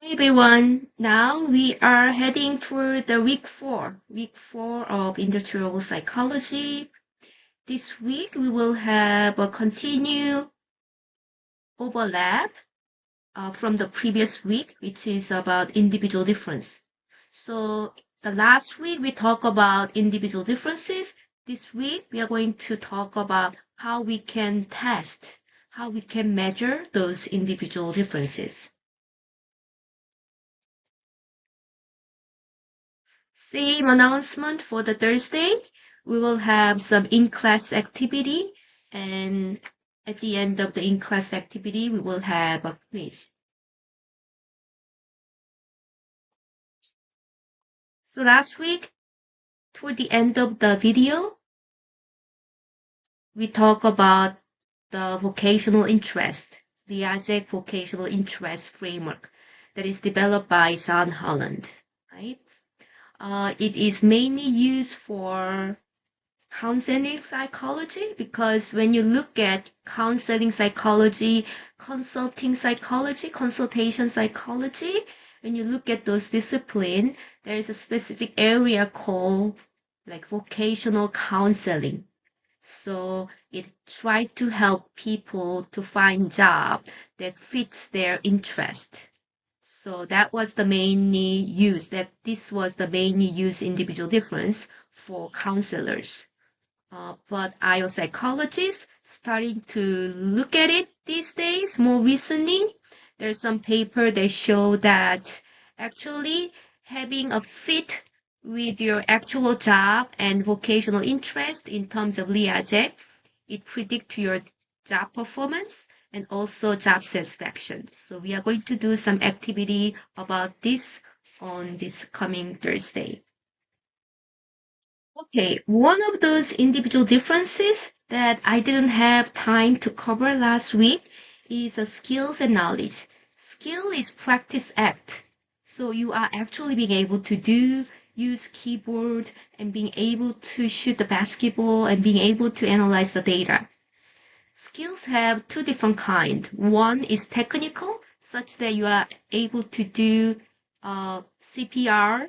Hey everyone, now we are heading toward the week four of industrial psychology. This week we will have a continued overlap from the previous week, which is about individual difference. So the last week we talked about individual differences. This week we are going to talk about how we can test, how we can measure those individual differences. Same announcement for the Thursday. We will have some in-class activity, and at the end of the in-class activity, we will have a quiz. So last week, toward the end of the video, we talk about the vocational interest, the Isaac vocational interest framework that is developed by John Holland, right? It is mainly used for counseling psychology because when you look at counseling psychology, consultation psychology, when you look at those disciplines, there is a specific area called like vocational counseling. So it tries to help people to find job that fits their interest. So that was the mainly use that this was the mainly used individual difference for counselors. But IO psychologists starting to look at it these days. More recently, there's some paper that show that actually having a fit with your actual job and vocational interest in terms of LIAJEC, it predicts your job performance and also job satisfaction. So we are going to do some activity about this on this coming Thursday. Okay, one of those individual differences that I didn't have time to cover last week is skills and knowledge. Skill is practice act. So you are actually being able to use keyboard and being able to shoot the basketball and being able to analyze the data. Skills have two different kinds. One is technical, such that you are able to do CPR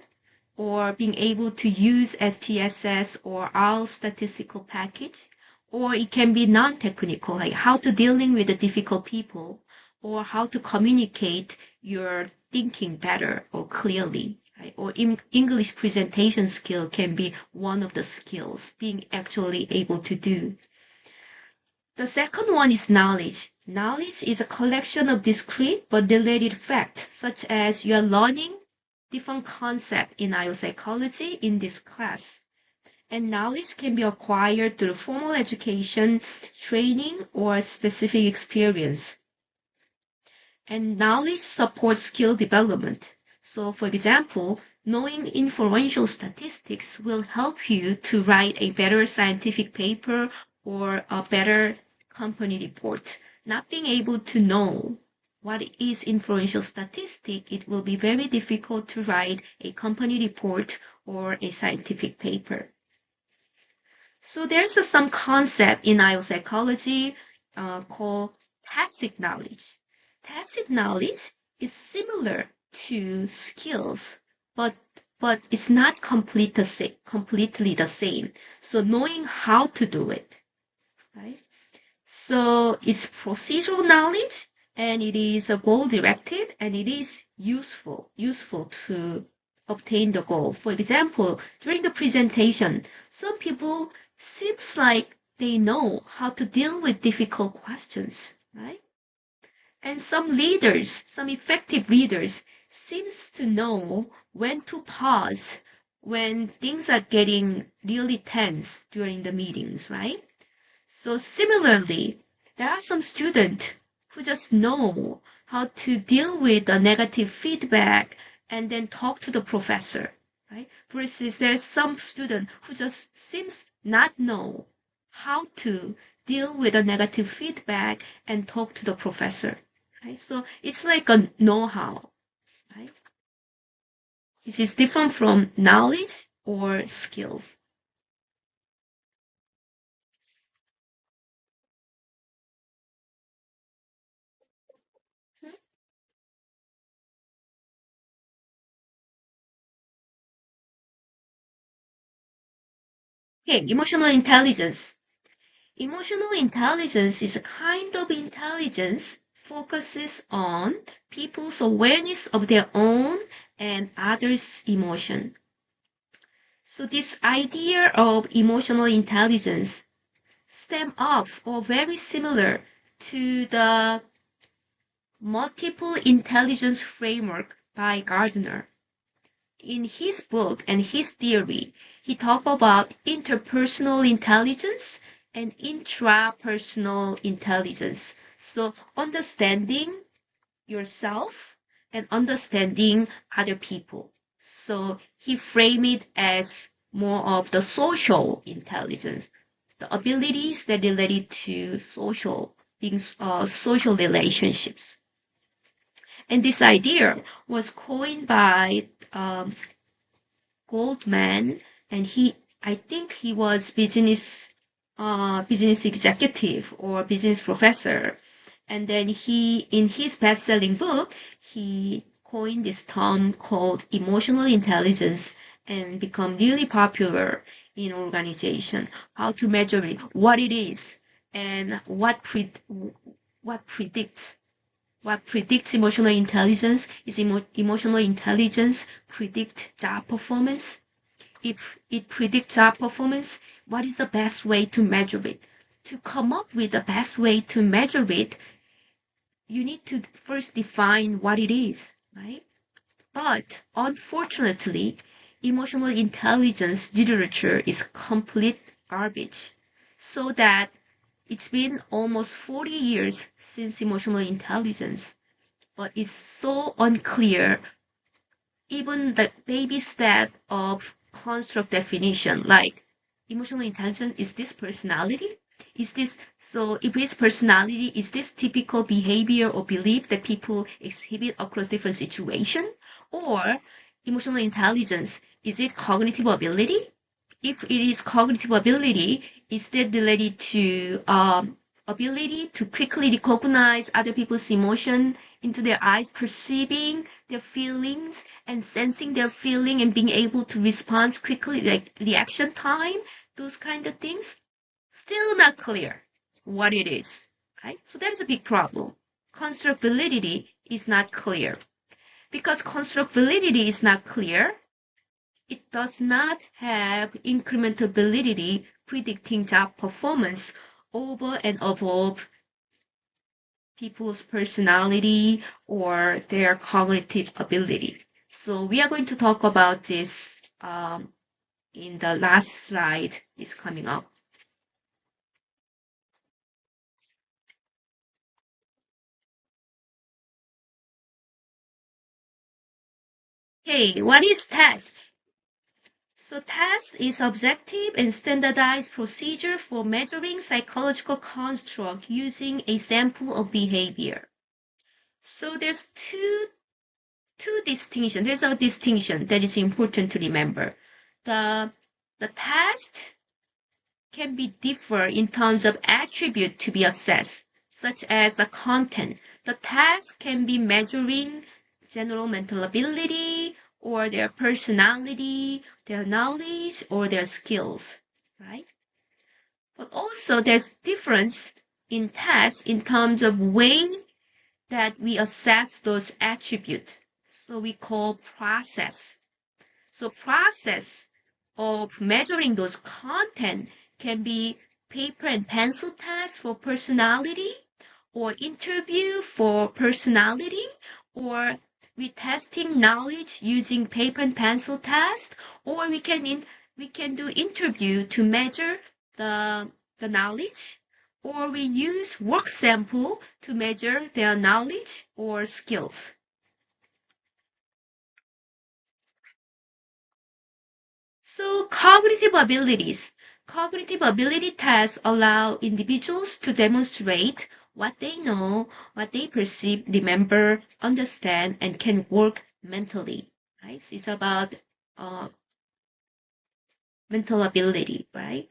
or being able to use SPSS or R statistical package, or it can be non-technical, like how to dealing with the difficult people, or how to communicate your thinking better or clearly. Right? Or English presentation skill can be one of the skills being actually able to do. The second one is knowledge. Knowledge is a collection of discrete but related facts, such as you are learning different concepts in IO psychology in this class. And knowledge can be acquired through formal education, training, or specific experience. And knowledge supports skill development. So, for example, knowing influential statistics will help you to write a better scientific paper or a better company report. Not being able to know what is influential statistic, it will be very difficult to write a company report or a scientific paper. So there's some concept in IO psychology called tacit knowledge. Tacit knowledge is similar to skills, but it's not completely the same. So knowing how to do it, right? So it's procedural knowledge and it is goal directed and it is useful to obtain the goal. For example, during the presentation, some people seems like they know how to deal with difficult questions, right? And some leaders, some effective leaders seems to know when to pause when things are getting really tense during the meetings, right? So similarly, there are some students who just know how to deal with the negative feedback and then talk to the professor, right? Versus there's some student who just seems not know how to deal with the negative feedback and talk to the professor, right? So it's like a know-how, right? It is different from knowledge or skills. Okay, emotional intelligence. Emotional intelligence is a kind of intelligence focuses on people's awareness of their own and others' emotion. So this idea of emotional intelligence stem off or very similar to the multiple intelligence framework by Gardner. In his book and his theory, he talked about interpersonal intelligence and intrapersonal intelligence. So understanding yourself and understanding other people. So he framed it as more of the social intelligence, the abilities that related to social things, social relationships. And this idea was coined by Goldman, and I think he was business executive or business professor. And then in his best-selling book, he coined this term called emotional intelligence and become really popular in organization. How to measure it, what it is, and what predicts. What predicts emotional intelligence is emotional intelligence predict job performance. If it predicts job performance, what is the best way to measure it? To come up with the best way to measure it, you need to first define what it is, right? But unfortunately, emotional intelligence literature is complete garbage. So that it's been almost 40 years since emotional intelligence, but it's so unclear. Even the baby step of construct definition, like emotional intelligence, is this personality? Is this, so if it's personality, is this typical behavior or belief that people exhibit across different situations? Or emotional intelligence, is it cognitive ability? If it is cognitive ability, is that related to ability to quickly recognize other people's emotion into their eyes, perceiving their feelings and sensing their feeling and being able to respond quickly, like reaction time, those kind of things? Still not clear what it is, right? So that is a big problem. Construct validity is not clear. Because construct validity is not clear, it does not have incremental validity predicting job performance over and above people's personality or their cognitive ability. So we are going to talk about this in the last slide is coming up. Hey, what is TEST? So TEST is objective and standardized procedure for measuring psychological construct using a sample of behavior. So there's two distinction. There's a distinction that is important to remember. The test can be differ in terms of attribute to be assessed, such as the content. The task can be measuring general mental ability or their personality, their knowledge, or their skills, right? But also there's difference in tests in terms of way that we assess those attributes. So we call process. So process of measuring those content can be paper and pencil test for personality, or interview for personality, or we testing knowledge using paper and pencil test, or we can do interview to measure the knowledge, or we use work sample to measure their knowledge or skills. So cognitive abilities. Cognitive ability tests allow individuals to demonstrate what they know, what they perceive, remember, understand, and can work mentally. Right? So it's about mental ability, right?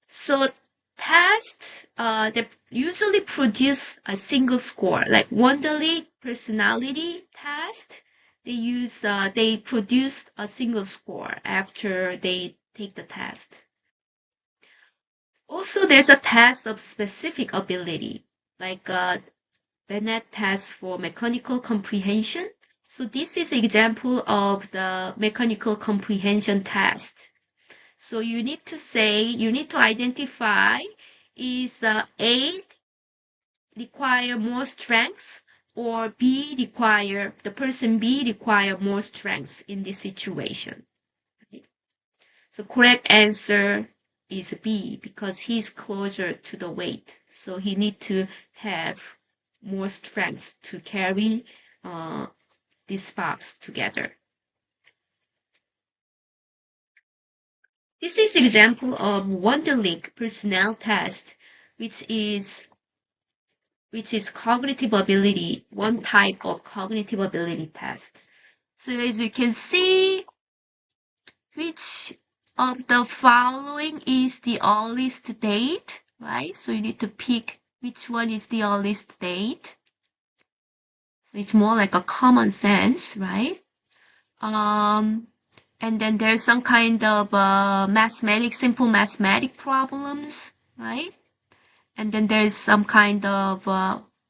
So tests that usually produce a single score, like Wonderlic personality test. They produce a single score after they take the test. Also, there's a test of specific ability, like Bennett test for mechanical comprehension. So this is an example of the mechanical comprehension test. So you need to identify is A require more strength or the person B require more strength in this situation. The correct answer is B because he's closer to the weight. So he need to have more strength to carry this box together. This is example of Wonderlic personnel test, which is cognitive ability, one type of cognitive ability test. So as you can see, which of the following is the earliest date, right? So you need to pick which one is the earliest date. So it's more like a common sense, right? And then there's some kind of simple mathematic problems, right? And then there's some kind of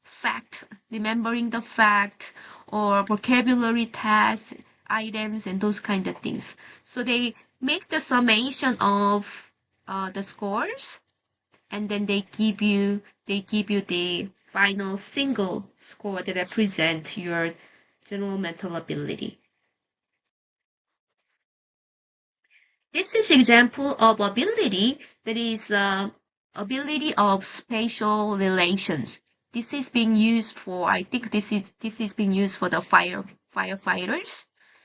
fact, remembering the fact, or vocabulary tests, items, and those kind of things. So they make the summation of the scores, and then they give you the final single score that represents your general mental ability. This is example of ability that is ability of spatial relations. This is being used for, I think this is being used for the firefighters.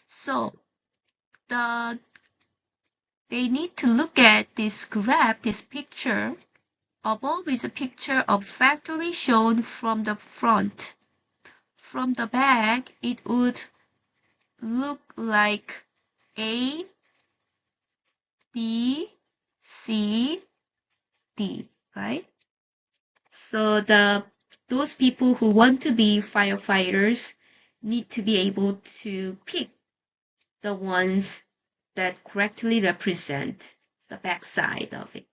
So they need to look at this graph, this picture. Above is a picture of factory shown from the front. From the back, it would look like A, B, C, D, right? So those people who want to be firefighters need to be able to pick the ones that correctly represent the backside of it.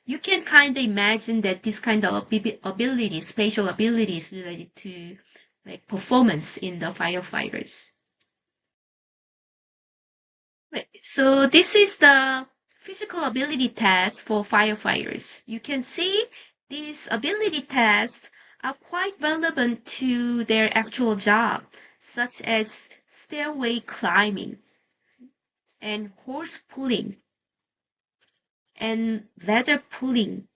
You can kind of imagine that this kind of ability, spatial abilities related to like performance in the firefighters. So this is the physical ability test for firefighters. You can see these ability tests are quite relevant to their actual job, such as stairway climbing and horse pulling and ladder pulling,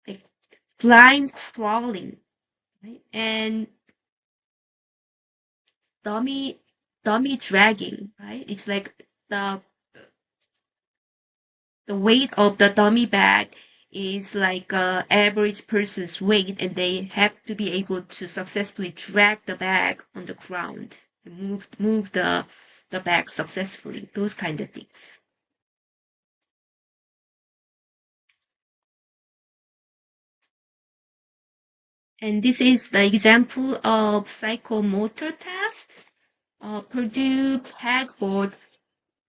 like blind crawling, right? And dummy dragging, right? It's like the weight of the dummy bag is like a average person's weight, and they have to be able to successfully drag the bag on the ground and move the bag successfully. Those kind of things. And this is the example of psychomotor test. Purdue pegboard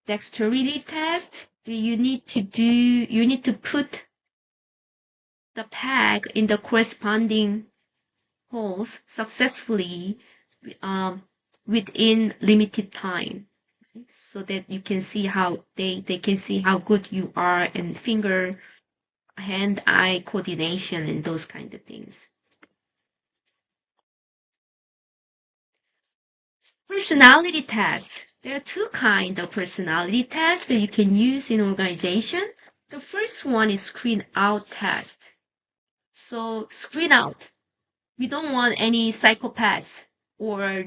dexterity test. You need to put the peg in the corresponding holes successfully within limited time, so that you can see how they can see how good you are, and finger hand eye coordination and those kind of things. Personality test. There are two kinds of personality tests that you can use in organization. The first one is screen out test. So screen out. We don't want any psychopaths or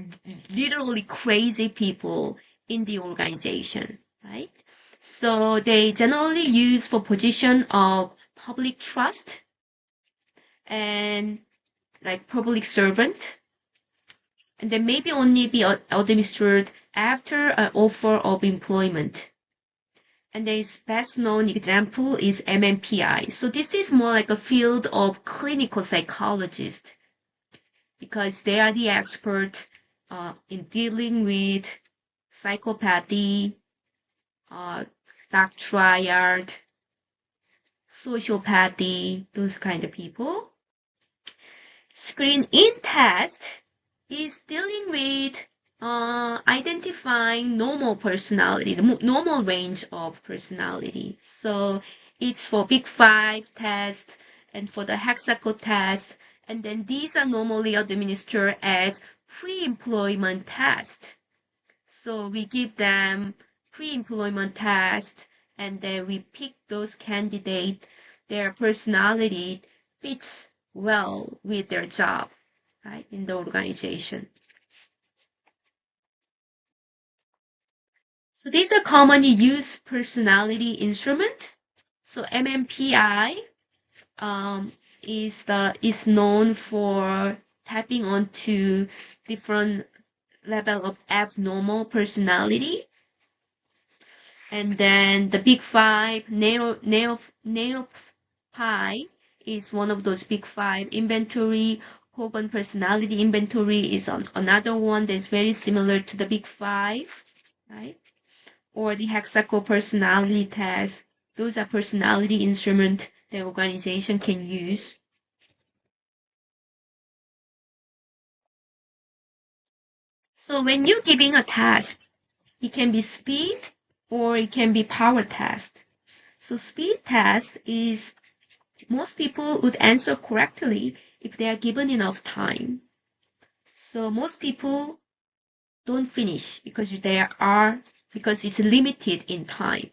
literally crazy people in the organization, right? So they generally use for position of public trust and like public servant, and they maybe only be administered after an offer of employment. And the best known example is MMPI. So this is more like a field of clinical psychologist, because they are the expert in dealing with psychopathy, dark triad, sociopathy, those kind of people. Screen-in test is dealing with identifying normal personality, the normal range of personality. So it's for Big Five test and for the Hexaco test. And then these are normally administered as pre-employment test. So we give them pre-employment test, and then we pick those candidates, their personality fits well with their job, right, in the organization. So these are commonly used personality instrument. So MMPI is known for tapping onto different level of abnormal personality. And then the Big Five, NeoPi is one of those Big Five inventory. Hogan personality inventory is another one that's very similar to the Big Five, right? Or the Hexaco personality test. Those are personality instruments the organization can use. So when you're giving a task, it can be speed or it can be power test. So speed test is most people would answer correctly if they are given enough time. So most people don't finish because it's limited in time.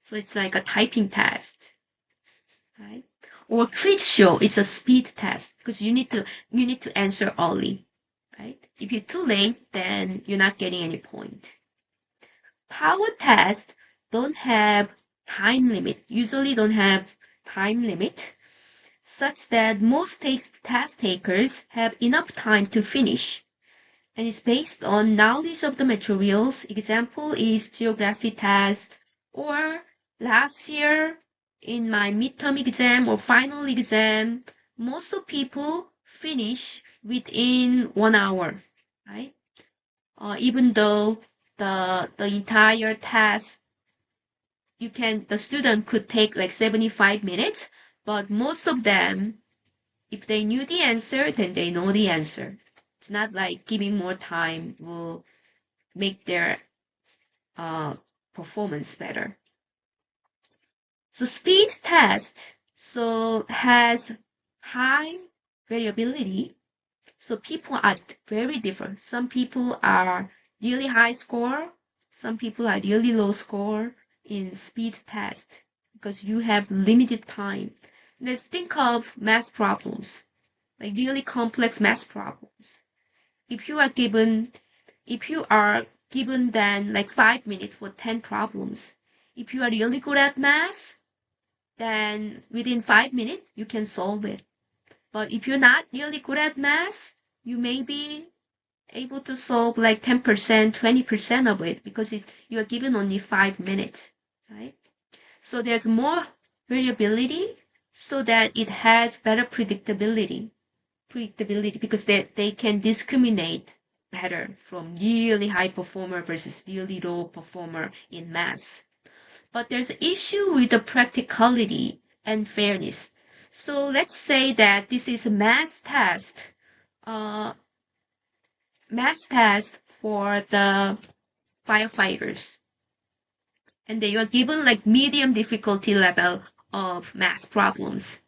So it's like a typing test, right? Or quiz show, it's a speed test because you need to answer early, right? If you're too late, then you're not getting any point. Power tests don't have time limit, usually don't have time limit, such that most test takers have enough time to finish. And it's based on knowledge of the materials. Example is geography test, or last year in my midterm exam or final exam, most of people finish within 1 hour, right? Even though the entire test, the student could take like 75 minutes, but most of them, if they knew the answer, then they know the answer. It's not like giving more time will make their performance better. So speed test has high variability. So people are very different. Some people are really high score. Some people are really low score in speed test because you have limited time. Let's think of math problems, like really complex math problems. If you are given then like 5 minutes for 10 problems, if you are really good at math, then within 5 minutes you can solve it. But if you're not really good at math, you may be able to solve like 10%, 20% of it because you are given only 5 minutes, right? So there's more variability so that it has better predictability because they can discriminate better from really high performer versus really low performer in math. But there's an issue with the practicality and fairness. So let's say that this is a math test for the firefighters. And then you are given like medium difficulty level of math problems.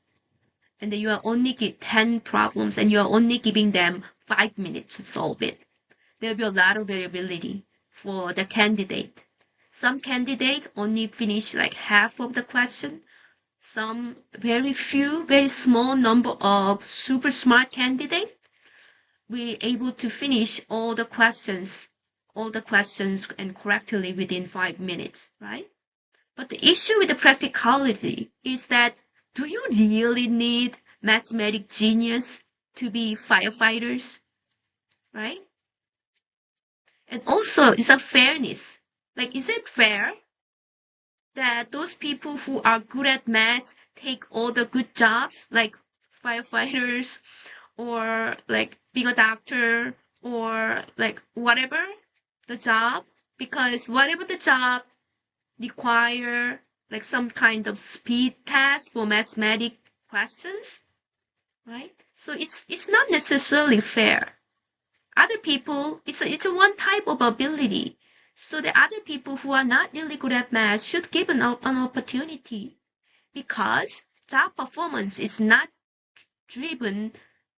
And then you are only give 10 problems and you are only giving them 5 minutes to solve it. There will be a lot of variability for the candidate. Some candidates only finish like half of the question. Some very small number of super smart candidates were able to finish all the questions and correctly within 5 minutes, right? But the issue with the practicality is that do you really need mathematic genius to be firefighters, right? And also, it's a fairness. Like, is it fair that those people who are good at math take all the good jobs, like firefighters or like being a doctor or like whatever the job? Because whatever the job require like some kind of speed test for mathematics questions, right? So it's not necessarily fair. Other people, it's a one type of ability. So the other people who are not really good at math should give an opportunity, because job performance is not driven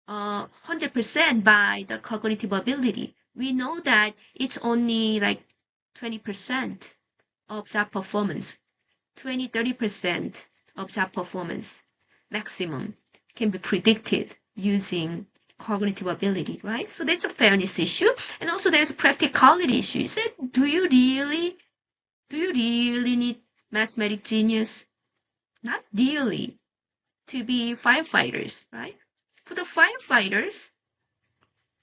100% by the cognitive ability. We know that it's only like 20% of job performance, 20-30% of job performance maximum can be predicted using cognitive ability, right? So that's a fairness issue. And also there's a practicality issue. Is that, do you really need mathematics genius? Not really, to be firefighters, right? For the firefighters,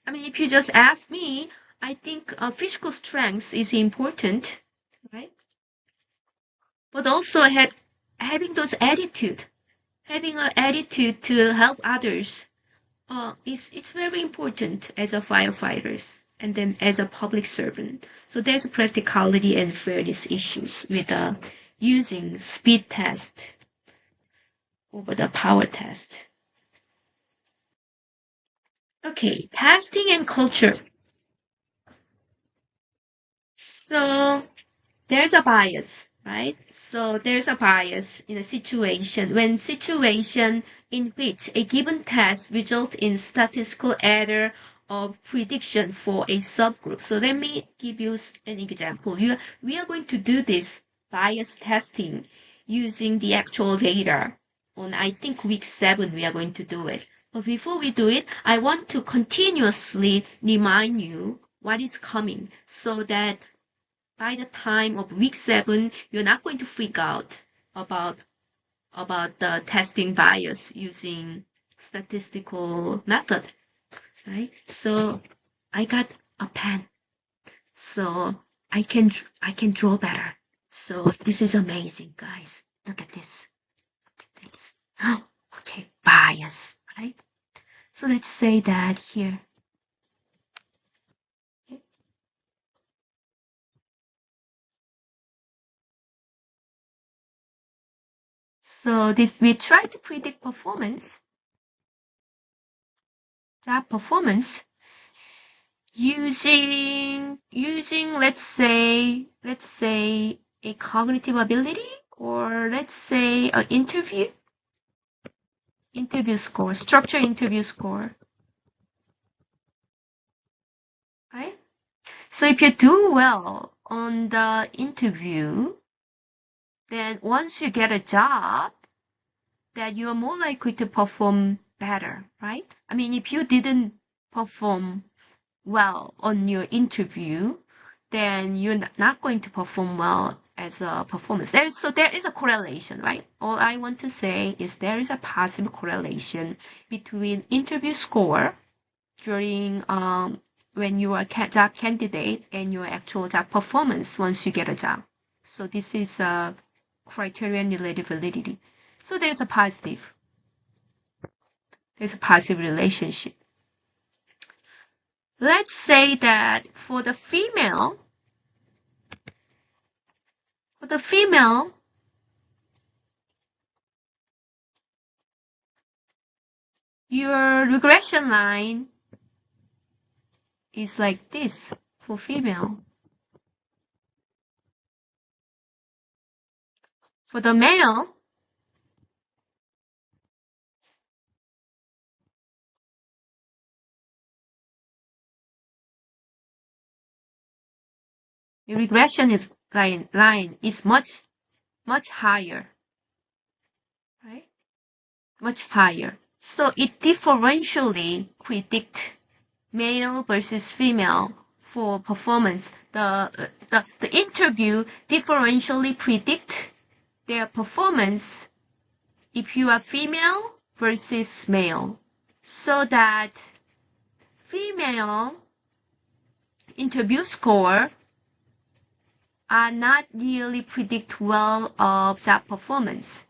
I mean, if you just ask me, I think physical strength is important, right? But also having those attitude, having an attitude to help others, it's very important as a firefighters and then as a public servant. So there's practicality and fairness issues with using speed test over the power test. Okay, testing and culture. So there's a bias, right? So there's a bias in a situation in which a given test results in statistical error of prediction for a subgroup. So let me give you an example. We are going to do this bias testing using the actual data. On, I think, week 7 we are going to do it. But before we do it, I want to continuously remind you what is coming, so that by the time of week 7, you're not going to freak out about the testing bias using statistical method, right? So I got a pen, so I can draw better. So this is amazing, guys. Look at this. Look at this. Oh, okay, bias, right? So let's say that here. So this, we try to predict performance, job performance, using let's say a cognitive ability, or let's say an interview score, structure interview score, right? So if you do well on the interview, then once you get a job, that you are more likely to perform better, right? I mean, if you didn't perform well on your interview, then you're not going to perform well as a performance. There is a correlation, right? All I want to say is there is a possible correlation between interview score during when you are a job candidate and your actual job performance once you get a job. So this is a criterion related validity. So there's a positive relationship. Let's say that for the female, your regression line is like this for female. For the male, the regression line is much higher, right? Much higher. So it differentially predict male versus female for performance. The interview differentially predict their performance if you are female versus male, so that female interview score are not really predict well of job performance,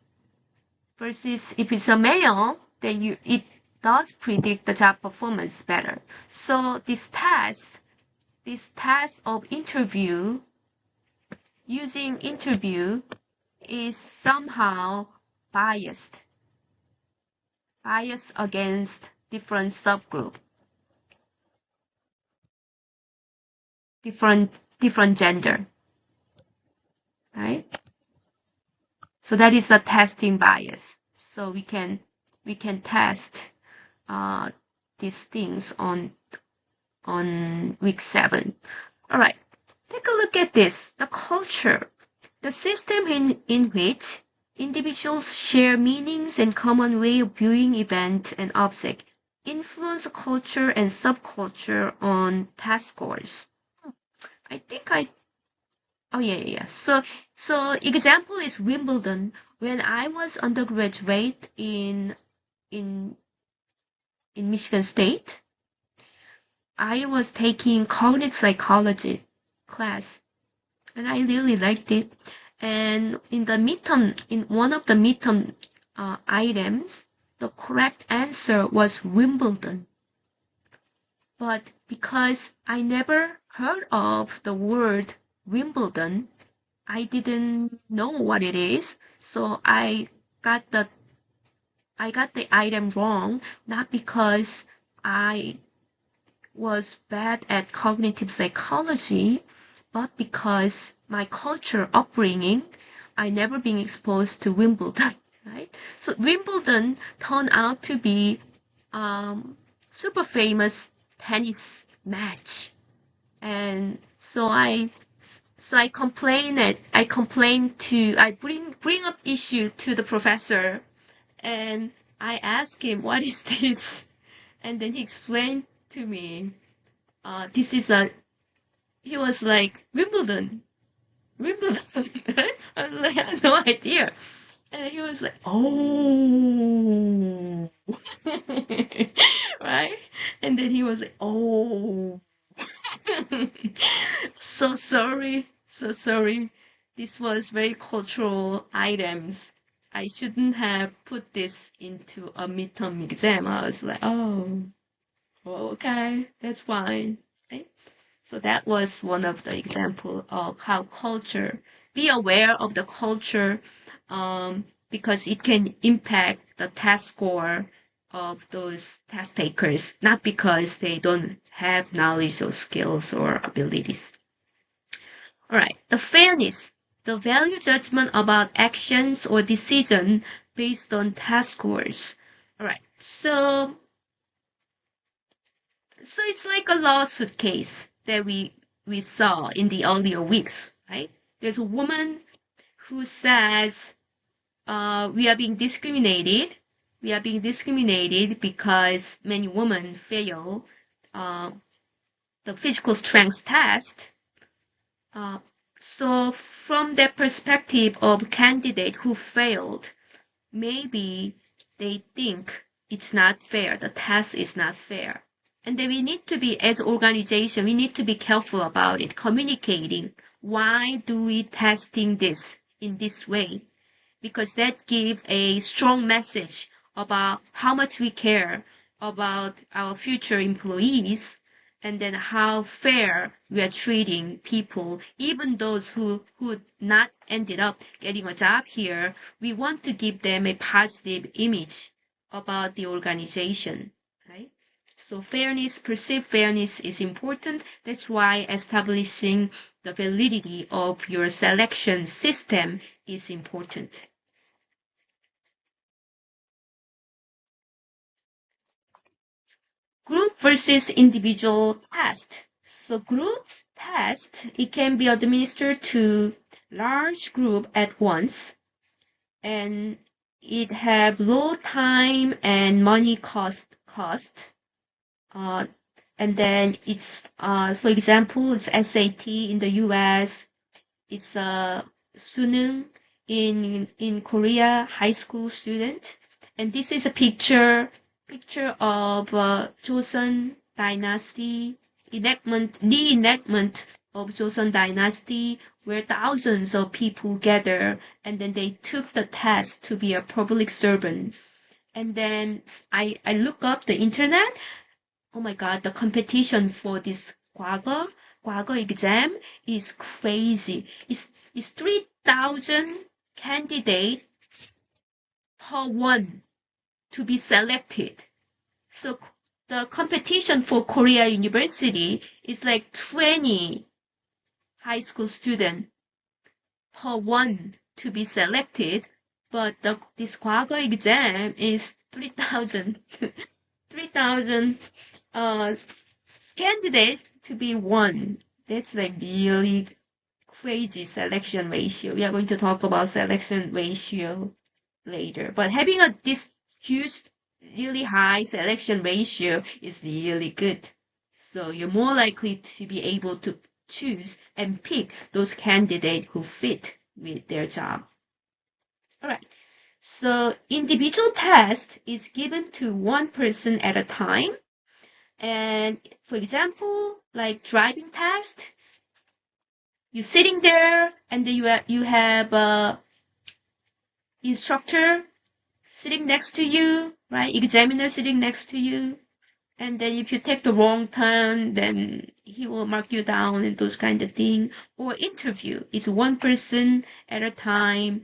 versus if it's a male, then it does predict the job performance better. So this test of interview, using interview is somehow biased against different subgroup, different gender, right? So that is the testing bias. So we can test these things on week 7. All right, take a look at this. The culture, the system in which individuals share meanings and common way of viewing event and object influence culture and subculture on test scores. I think oh yeah. So example is Wimbledon. When I was undergraduate in Michigan State, I was taking cognitive psychology class, and I really liked it. And in one of the midterm items, the correct answer was Wimbledon. But because I never heard of the word Wimbledon, I didn't know what it is, so I got the item wrong, not because I was bad at cognitive psychology, but because my culture upbringing, I never been exposed to Wimbledon, right? So Wimbledon turned out to be super famous tennis match, and so I complained. I bring up issue to the professor, and I asked him, "What is this?" And then he explained to me, "This is He was like, "Wimbledon, Wimbledon." I was like, "I had no idea." And he was like, "Oh," right? And then he was like, "Oh." So sorry, so sorry. This was very cultural items. I shouldn't have put this into a midterm exam. I was like, oh, okay, that's fine. Right? So that was one of the example of how culture, be aware of the culture, because it can impact the test score of those test takers, not because they don't have knowledge or skills or abilities. All right, the fairness, the value judgment about actions or decision based on test scores. All right, so it's like a lawsuit case that we saw in the earlier weeks, right? There's a woman who says we are being discriminated. We are being discriminated because many women fail the physical strength test. So from the perspective of candidate who failed, maybe they think it's not fair, the test is not fair. And then we need to be, as organization, we need to be careful about it, communicating. Why do we testing this in this way? Because that gives a strong message about how much we care about our future employees, and then how fair we are treating people, even those who not ended up getting a job here. We want to give them a positive image about the organization, right? So fairness, perceived fairness is important. That's why establishing the validity of your selection system is important. Group versus individual test. So group test, it can be administered to large group at once, and it have low time and money cost. And then it's, for example, it's SAT in the US, it's Suneung in Korea, high school student. And this is a picture of Joseon Dynasty reenactment of Joseon Dynasty, where thousands of people gather, and then they took the test to be a public servant. And then I look up the internet. Oh my God, the competition for this 과거 exam is crazy. It's 3,000 candidate per one to be selected. So the competition for Korea University is like 20 high school students per one to be selected, but this 과거 exam is 3,000 3,000 candidates to be one. That's like really crazy selection ratio. We are going to talk about selection ratio later. But having this huge, really high selection ratio is really good. So you're more likely to be able to choose and pick those candidates who fit with their job. All right. So individual test is given to one person at a time. And for example, like driving test, you're sitting there and then you have a instructor sitting next to you, right? Examiner sitting next to you. And then if you take the wrong turn, then he will mark you down and those kind of thing. Or interview, it's one person at a time.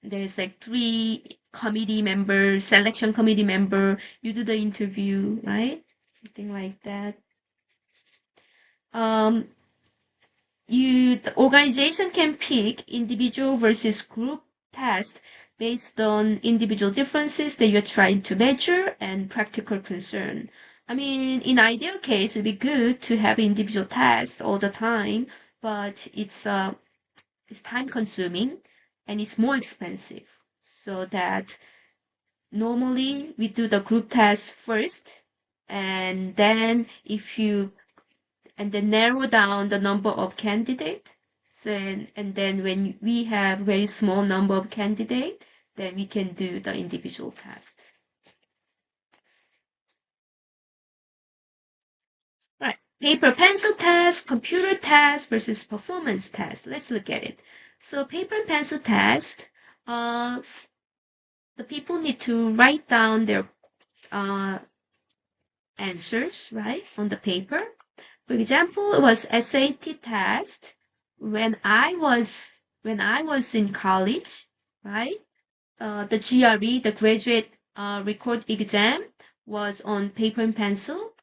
There's like 3 committee members, selection committee member. You do the interview, right? Something like that. The organization can pick individual versus group test based on individual differences that you're trying to measure and practical concern. I mean, in ideal case, it'd be good to have individual tests all the time, but it's time consuming and it's more expensive. So that normally we do the group test first, and then narrow down the number of candidates. So, and then when we have very small number of candidates, then we can do the individual test. Right. Paper pencil test, computer test versus performance test. Let's look at it. So paper and pencil test, the people need to write down their answers, right, on the paper. For example, it was SAT test when I was in college, right? The GRE, the graduate record exam, was on paper and pencil,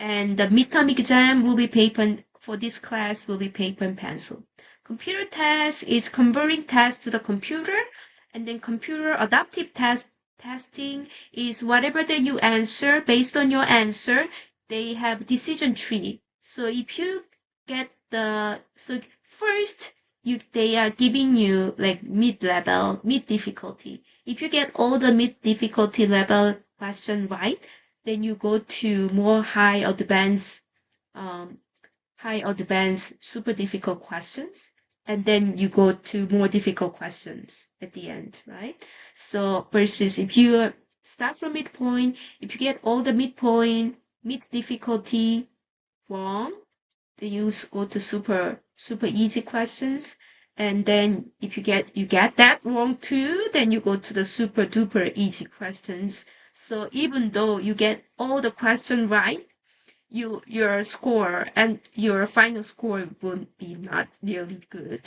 and the midterm exam will be paper for this class will be paper and pencil. Computer test is converting test to the computer, and then computer adaptive testing is whatever that you answer based on your answer. They have decision tree. So if you get first they are giving you like mid-level, mid-difficulty. If you get all the mid-difficulty level question right, then you go to more high advanced, super difficult questions. And then you go to more difficult questions at the end, right? So versus if you start from midpoint, if you get all the midpoint, mid difficulty wrong, then you go to super easy questions. And then if you get that wrong too, then you go to the super duper easy questions. So even though you get all the questions right, your score and your final score won't be not really good.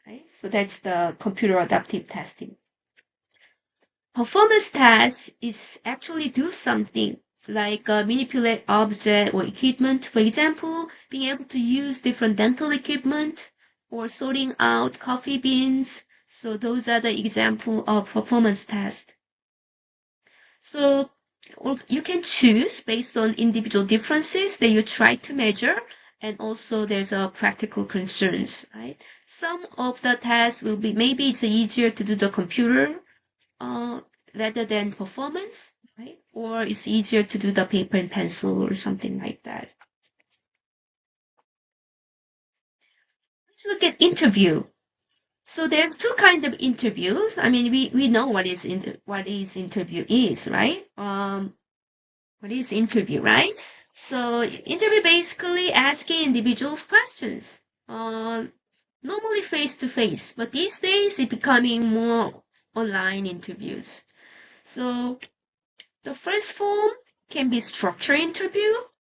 Right? So that's the computer adaptive testing. Performance test is actually do something like manipulate object or equipment. For example, being able to use different dental equipment or sorting out coffee beans. So those are the example of performance test. So you can choose based on individual differences that you try to measure, and also there's a practical concerns, right? Some of the tests will be maybe it's easier to do the computer rather than performance, right? Or it's easier to do the paper and pencil or something like that. Let's look at interview. So there's 2 kinds of interviews. I mean, we know what is interview is, right? What is interview, right? So interview basically asking individuals questions. Normally face to face, but these days it's becoming more online interviews. So the first form can be structured interview.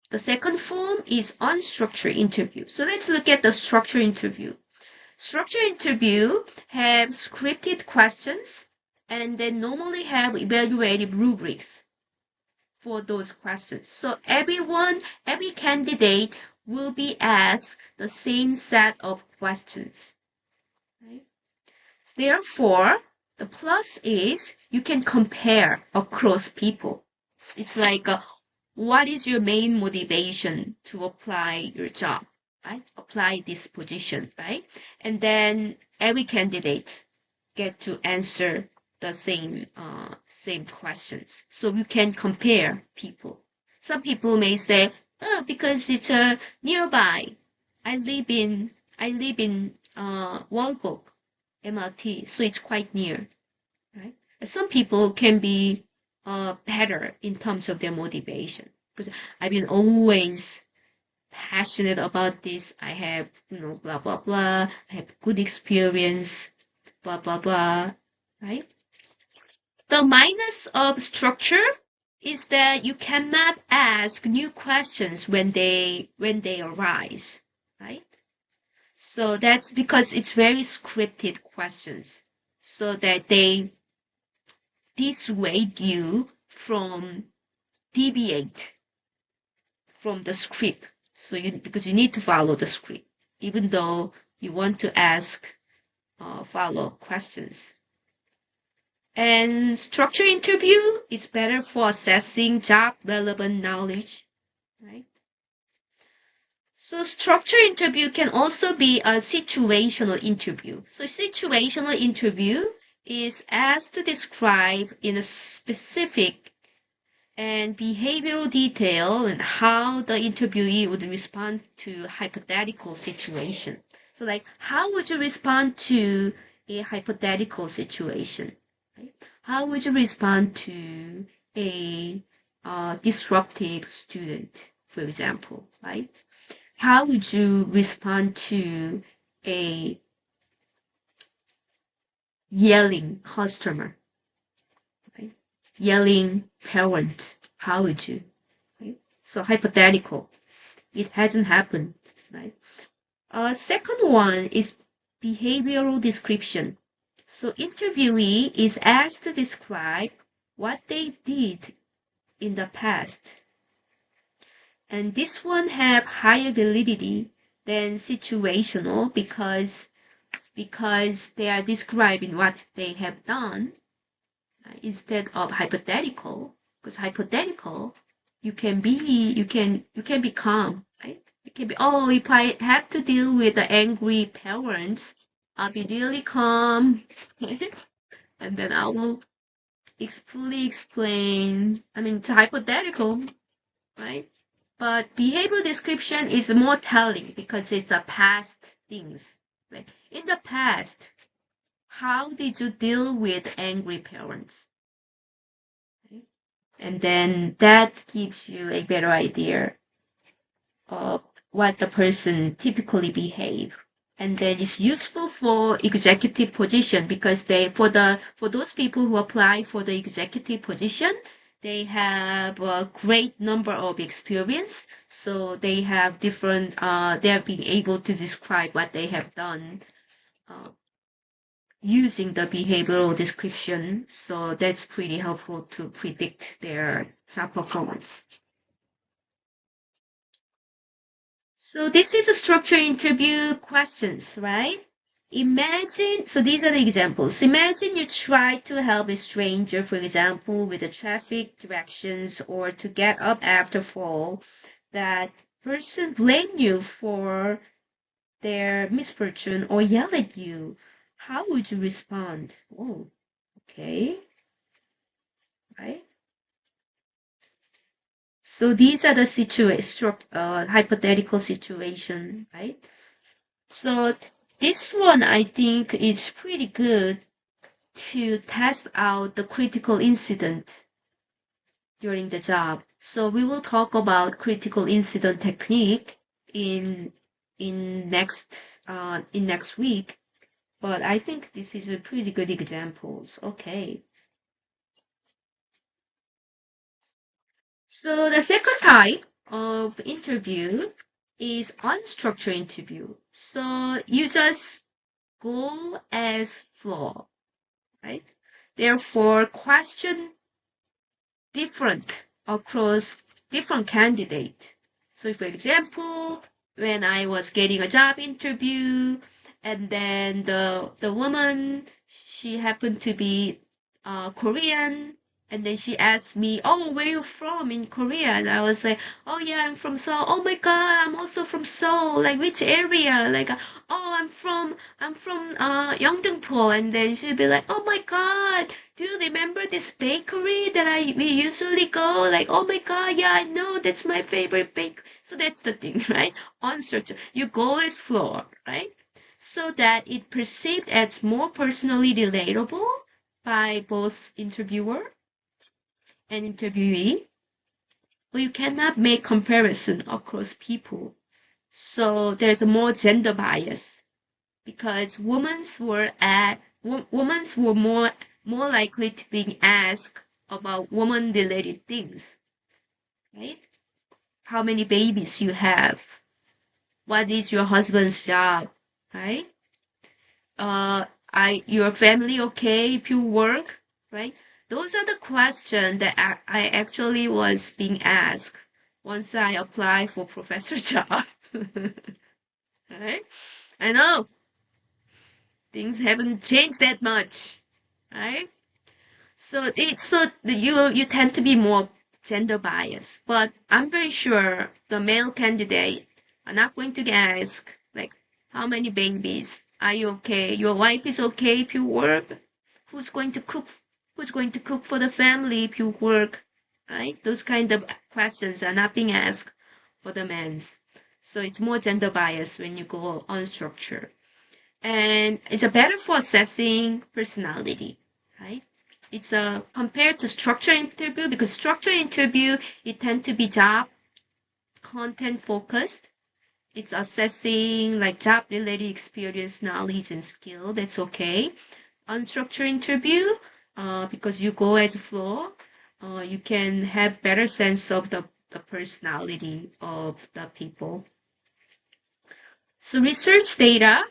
The second form is unstructured interview. So let's look at the structured interview. Structured interview have scripted questions and they normally have evaluative rubrics for those questions. So every candidate will be asked the same set of questions. Right? Therefore, the plus is you can compare across people. It's like, what is your main motivation to apply your job, right? Apply this position, right? And then every candidate get to answer the same questions. So you can compare people. Some people may say, oh, because it's nearby. I live in Walgok MRT, so it's quite near, right? Some people can be better in terms of their motivation because I've been always passionate about this. I have, blah, blah, blah. I have good experience, blah, blah, blah, right? The minus of structure is that you cannot ask new questions when they arise, right? So that's because it's very scripted questions, so that they dissuade you from deviate from the script. So because you need to follow the script, even though you want to ask follow questions. And structured interview is better for assessing job relevant knowledge, right? So structured interview can also be a situational interview. So situational interview is asked to describe in a specific and behavioral detail and how the interviewee would respond to hypothetical situation. So like, how would you respond to a hypothetical situation? Right? How would you respond to a disruptive student, for example, right? How would you respond to a yelling customer, right? Yelling parent? How would you? Right? So hypothetical. It hasn't happened, right? Second one is behavioral description. So interviewee is asked to describe what they did in the past. And this one have higher validity than situational because they are describing what they have done instead of hypothetical. Because hypothetical, you can be calm, right? You can be, oh, if I have to deal with the angry parents, I'll be really calm, and then I will fully explain. I mean, it's hypothetical, right? But behavioral description is more telling because it's a past things. Like in the past, how did you deal with angry parents? And then that gives you a better idea of what the person typically behave. And then it's useful for executive position because for those people who apply for the executive position, they have a great number of experience. So they have different, they're being able to describe what they have done using the behavioral description. So that's pretty helpful to predict their job performance. So this is a structured interview questions, right? Imagine, so these are the examples. Imagine you try to help a stranger, for example, with the traffic directions or to get up after fall. That person blame you for their misfortune or yell at you. How would you respond? Oh, okay, right? So these are the hypothetical situation, right? So this one I think is pretty good to test out the critical incident during the job. So we will talk about critical incident technique in next week. But I think this is a pretty good examples. Okay. So the second type of interview is unstructured interview. So you just go as flow, right? Therefore, question different across different candidate. So for example, when I was getting a job interview, and then the woman, she happened to be Korean, and then she asked me, "Oh, where you from in Korea?" And I was like, "Oh yeah, I'm from Seoul." "Oh my God, I'm also from Seoul. Like which area?" Like, "Oh, I'm from Yeongdeungpo." And then she'd be like, "Oh my God, do you remember this bakery that we usually go?" Like, "Oh my God, yeah, I know, that's my favorite bakery." So that's the thing, right? Unstructured. You go as flow, right? So that it perceived as more personally relatable by both interviewer and interviewee. But you cannot make comparison across people. So there's a more gender bias because women were more likely to be asked about woman-related things, right? How many babies you have? What is your husband's job, right? Your family okay if you work, right? Those are the questions that I actually was being asked once I applied for professor job. Right? I know things haven't changed that much, right? So you tend to be more gender biased, but I'm very sure the male candidate are not going to ask like how many babies are you okay? Your wife is okay if you work? Who's going to cook? Who's going to cook for the family if you work? Right? Those kind of questions are not being asked for the men. So it's more gender bias when you go unstructured. And it's a better for assessing personality, right? It's compared to structured interview, because structured interview, it tend to be job content focused. It's assessing like job related experience, knowledge, and skill. That's okay. Unstructured interview, because you go as a flow, you can have better sense of the personality of the people. So research data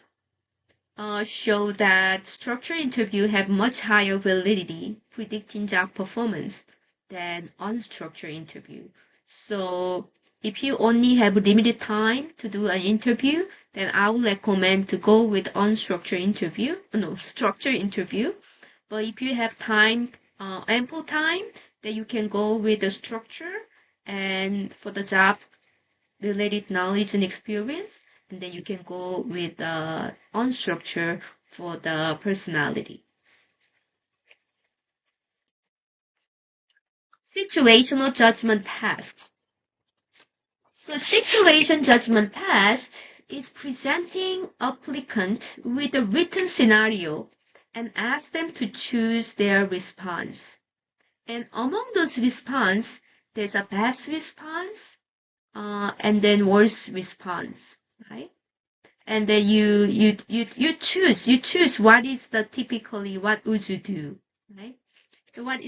show that structured interview have much higher validity predicting job performance than unstructured interview. So if you only have limited time to do an interview, then I would recommend to go with structured interview. But if you have time, ample time, then you can go with the structure and for the job related knowledge and experience, and then you can go with unstructured for the personality. Situational judgment test. So situation judgment test is presenting applicant with a written scenario and ask them to choose their response. And among those response, there's a best response, and then worst response, right? And then you choose what is the typically what would you do, right? So what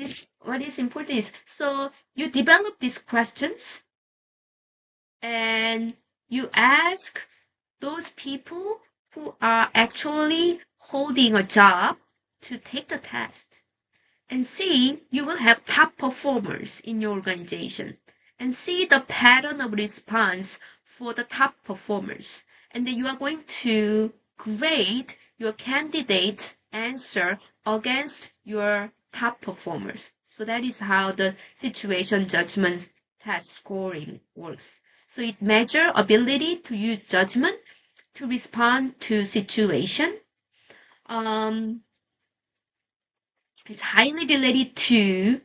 is important is, so you develop these questions and you ask those people who are actually holding a job to take the test, and see, you will have top performers in your organization, and see the pattern of response for the top performers. And then you are going to grade your candidate answer against your top performers. So that is how the situation judgment test scoring works. So it measures ability to use judgment to respond to situation. It's highly related to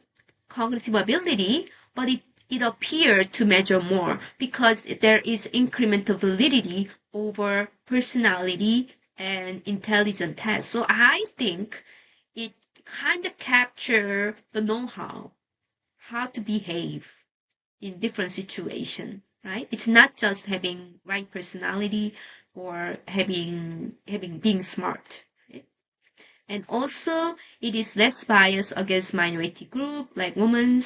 cognitive ability, but it appears to measure more because there is incremental validity over personality and intelligence tests. So I think it kind of captures the know-how, how to behave in different situations, right? It's not just having right personality or being smart. Right? And also, it is less biased against minority group like women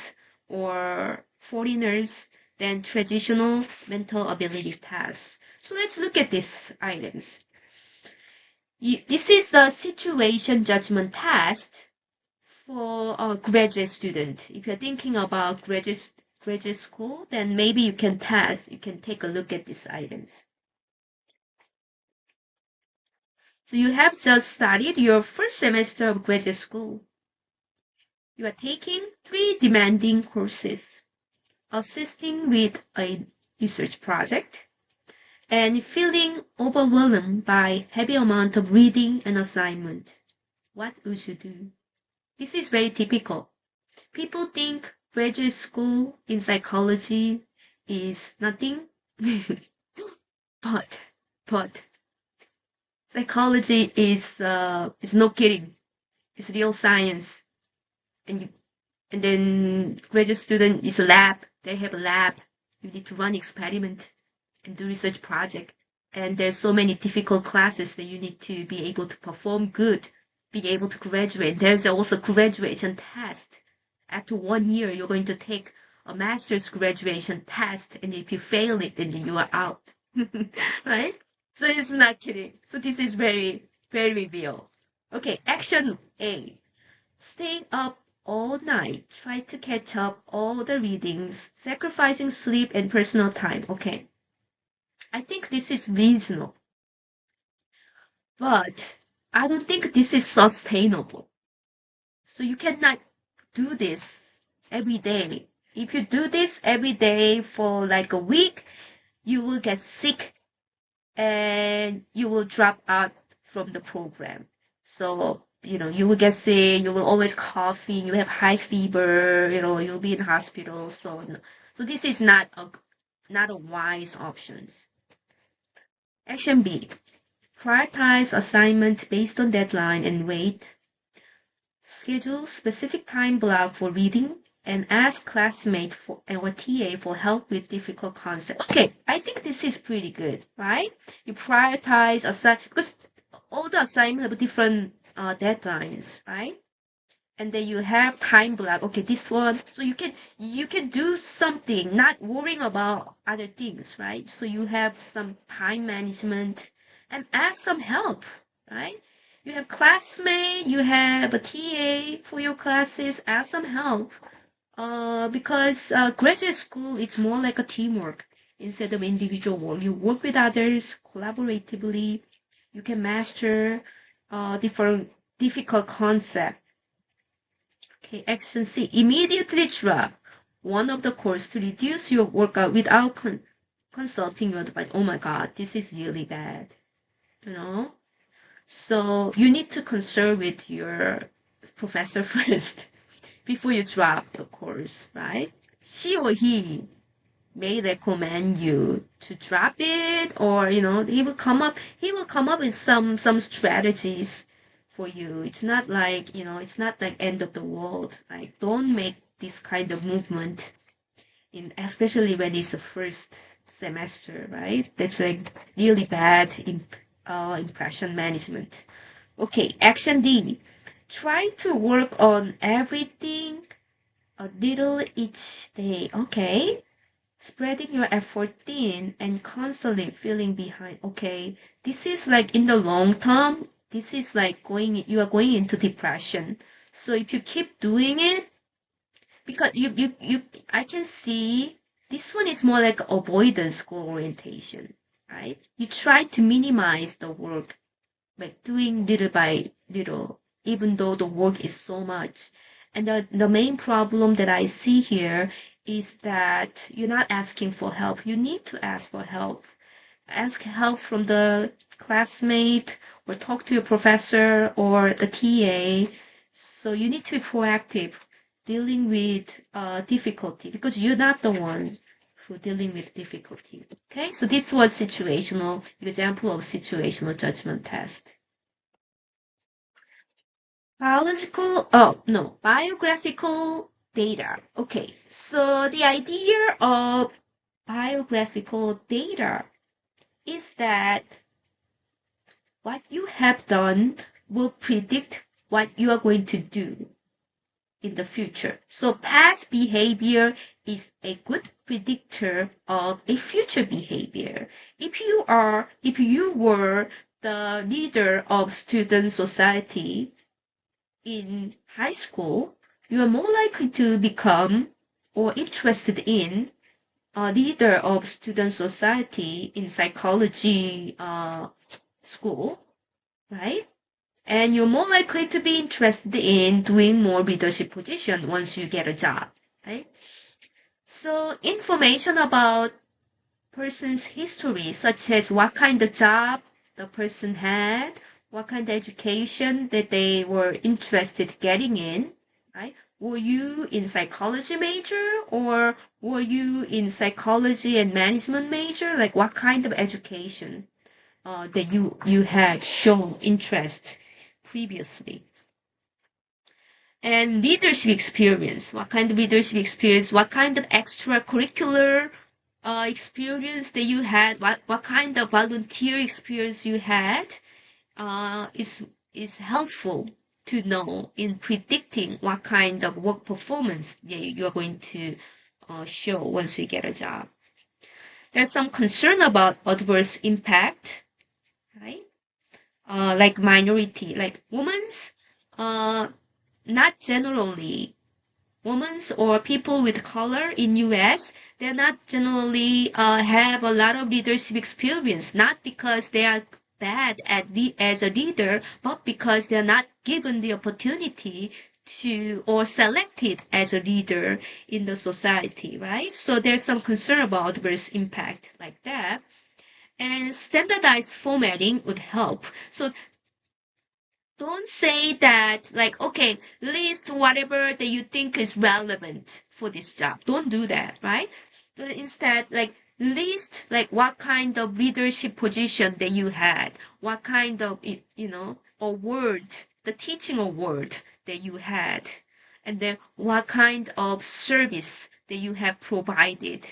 or foreigners than traditional mental ability tests. So let's look at these items. This is the situation judgment test for a graduate student. If you're thinking about graduate school, then maybe you can take a look at these items. So you have just started your first semester of graduate school. You are taking 3 demanding courses, assisting with a research project, and feeling overwhelmed by heavy amount of reading and assignment. What would you do? This is very typical. People think graduate school in psychology is nothing, but psychology is no kidding. It's real science, and then graduate student is a lab. They have a lab. You need to run experiment and do research project. And there's so many difficult classes that you need to be able to perform good, be able to graduate. There's also graduation test. After 1 year, you're going to take a master's graduation test, and if you fail it, then you are out, right? So it's not kidding. So this is very, very real. Okay, action A. Stay up all night, try to catch up all the readings, sacrificing sleep and personal time. Okay. I think this is reasonable, but I don't think this is sustainable. So you cannot do this every day. If you do this every day for like a week, you will get sick and you will drop out from the program. So, you will get sick, you will always coughing, you have high fever, you'll be in hospital. So this is not a wise option. Action B. Prioritize assignment based on deadline and weight. Schedule specific time block for reading and ask classmate or TA for help with difficult concepts. Okay, I think this is pretty good, right? You prioritize because all the assignments have different deadlines, right? And then you have time block. Okay, this one. So you can do something, not worrying about other things, right? So you have some time management and ask some help, right? You have classmate, you have a TA for your classes, ask some help. Because graduate school, it's more like a teamwork instead of individual work. You work with others collaboratively. You can master different difficult concepts. Okay, action C. Immediately drop one of the course to reduce your workout without consulting your advice. Oh my God, this is really bad. So you need to consult with your professor first before you drop the course, right? She or he may recommend you to drop it, or he will come up with some strategies for you. It's not like it's not like end of the world. Like, don't make this kind of movement especially when it's the first semester, right? That's like really bad impression management. Okay, action D. Try to work on everything a little each day. Okay. Spreading your effort thin and constantly feeling behind. Okay. This is like in the long term, this is like you are going into depression. So if you keep doing it, because I can see this one is more like avoidance goal orientation, right? You try to minimize the work by doing little by little, even though the work is so much. And the main problem that I see here is that you're not asking for help. You need to ask for help. Ask help from the classmate or talk to your professor or the TA. So you need to be proactive dealing with difficulty, because you're not the one who dealing with difficulty. Okay, so this was example of situational judgment test. Biographical data. Okay, so the idea of biographical data is that what you have done will predict what you are going to do in the future. So past behavior is a good predictor of a future behavior. If you were the leader of student society in high school, you are more likely to become or interested in a leader of student society in psychology school, right? And you're more likely to be interested in doing more leadership position once you get a job, right? So information about person's history, such as what kind of job the person had, what kind of education that they were interested getting in, right? Were you in psychology major or were you in psychology and management major? Like what kind of education that you had shown interest previously? And leadership experience. What kind of leadership experience? What kind of extracurricular experience that you had? What kind of volunteer experience you had? Is helpful to know in predicting what kind of work performance you are going to show once you get a job. There's some concern about adverse impact, right? Like minority, like women's, not generally. Women or people with color in U.S., they're not generally have a lot of leadership experience, not because they are bad as a leader, but because they're not given the opportunity to or selected as a leader in the society, right? So there's some concern about adverse impact like that. And standardized formatting would help. So don't say that, like, okay, list whatever that you think is relevant for this job. Don't do that, right? But instead, like, list, like, what kind of leadership position that you had, what kind of, award, the teaching award that you had, and then what kind of service that you have provided,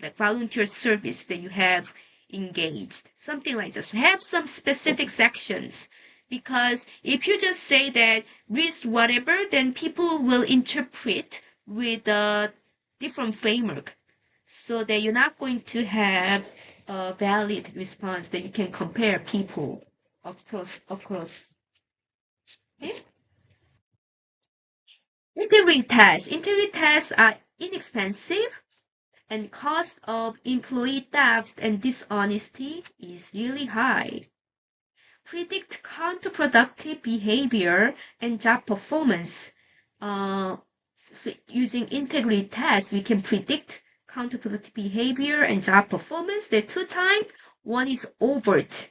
like volunteer service that you have engaged, something like this. Have some specific sections. Because if you just say that list whatever, then people will interpret with a different framework. So that you're not going to have a valid response that you can compare people. Of course. Okay? Integrity tests. Integrity tests are inexpensive and cost of employee theft and dishonesty is really high. Predict counterproductive behavior and job performance. So using integrity tests, we can predict counterproductive behavior and job performance. There are two types. One is overt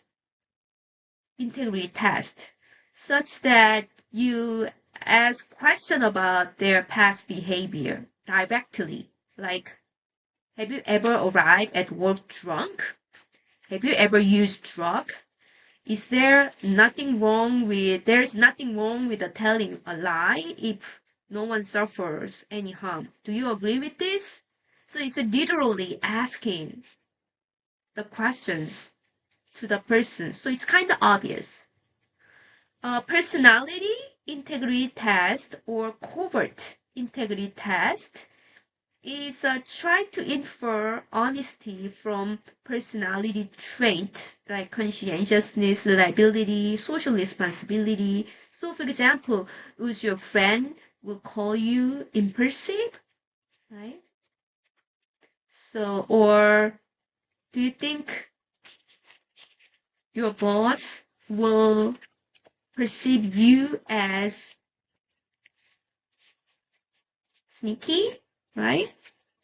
integrity test, such that you ask questions about their past behavior directly. Like, have you ever arrived at work drunk? Have you ever used drug? There's nothing wrong with telling a lie if no one suffers any harm. Do you agree with this? So it's literally asking the questions to the person. So it's kind of obvious. Personality integrity test or covert integrity test is try to infer honesty from personality traits like conscientiousness, reliability, social responsibility. So, for example, would your friend will call you impulsive, right? So, or do you think your boss will perceive you as sneaky, right?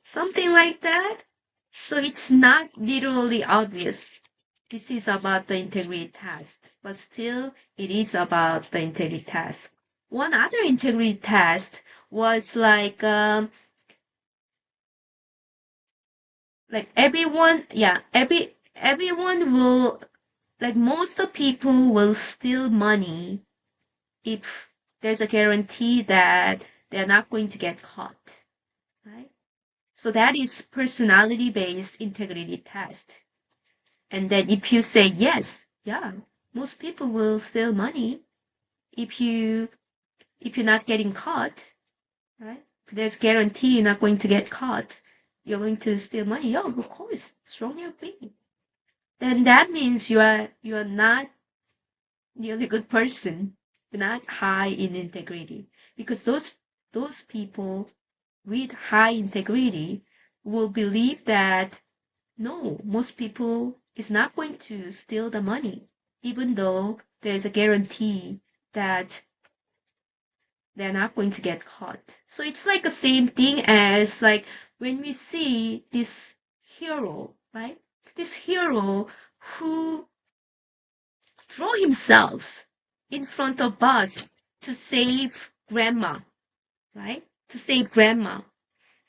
Something like that. So it's not literally obvious. This is about the integrity test, but still it is about the integrity test. One other integrity test was like everyone will, like most of people will steal money if there's a guarantee that they're not going to get caught, right? So that is personality-based integrity test. And then if you say yes, yeah, most people will steal money if you're not getting caught, right? If there's guarantee you're not going to get caught, you're going to steal money. Yeah, of course, strongly agree. Then that means you are not really good person, but not high in integrity. Because those people with high integrity will believe that no, most people is not going to steal the money, even though there's a guarantee that they're not going to get caught. So it's like the same thing as like when we see this hero, right? This hero who throw himself in front of bus to save grandma, right? To save grandma.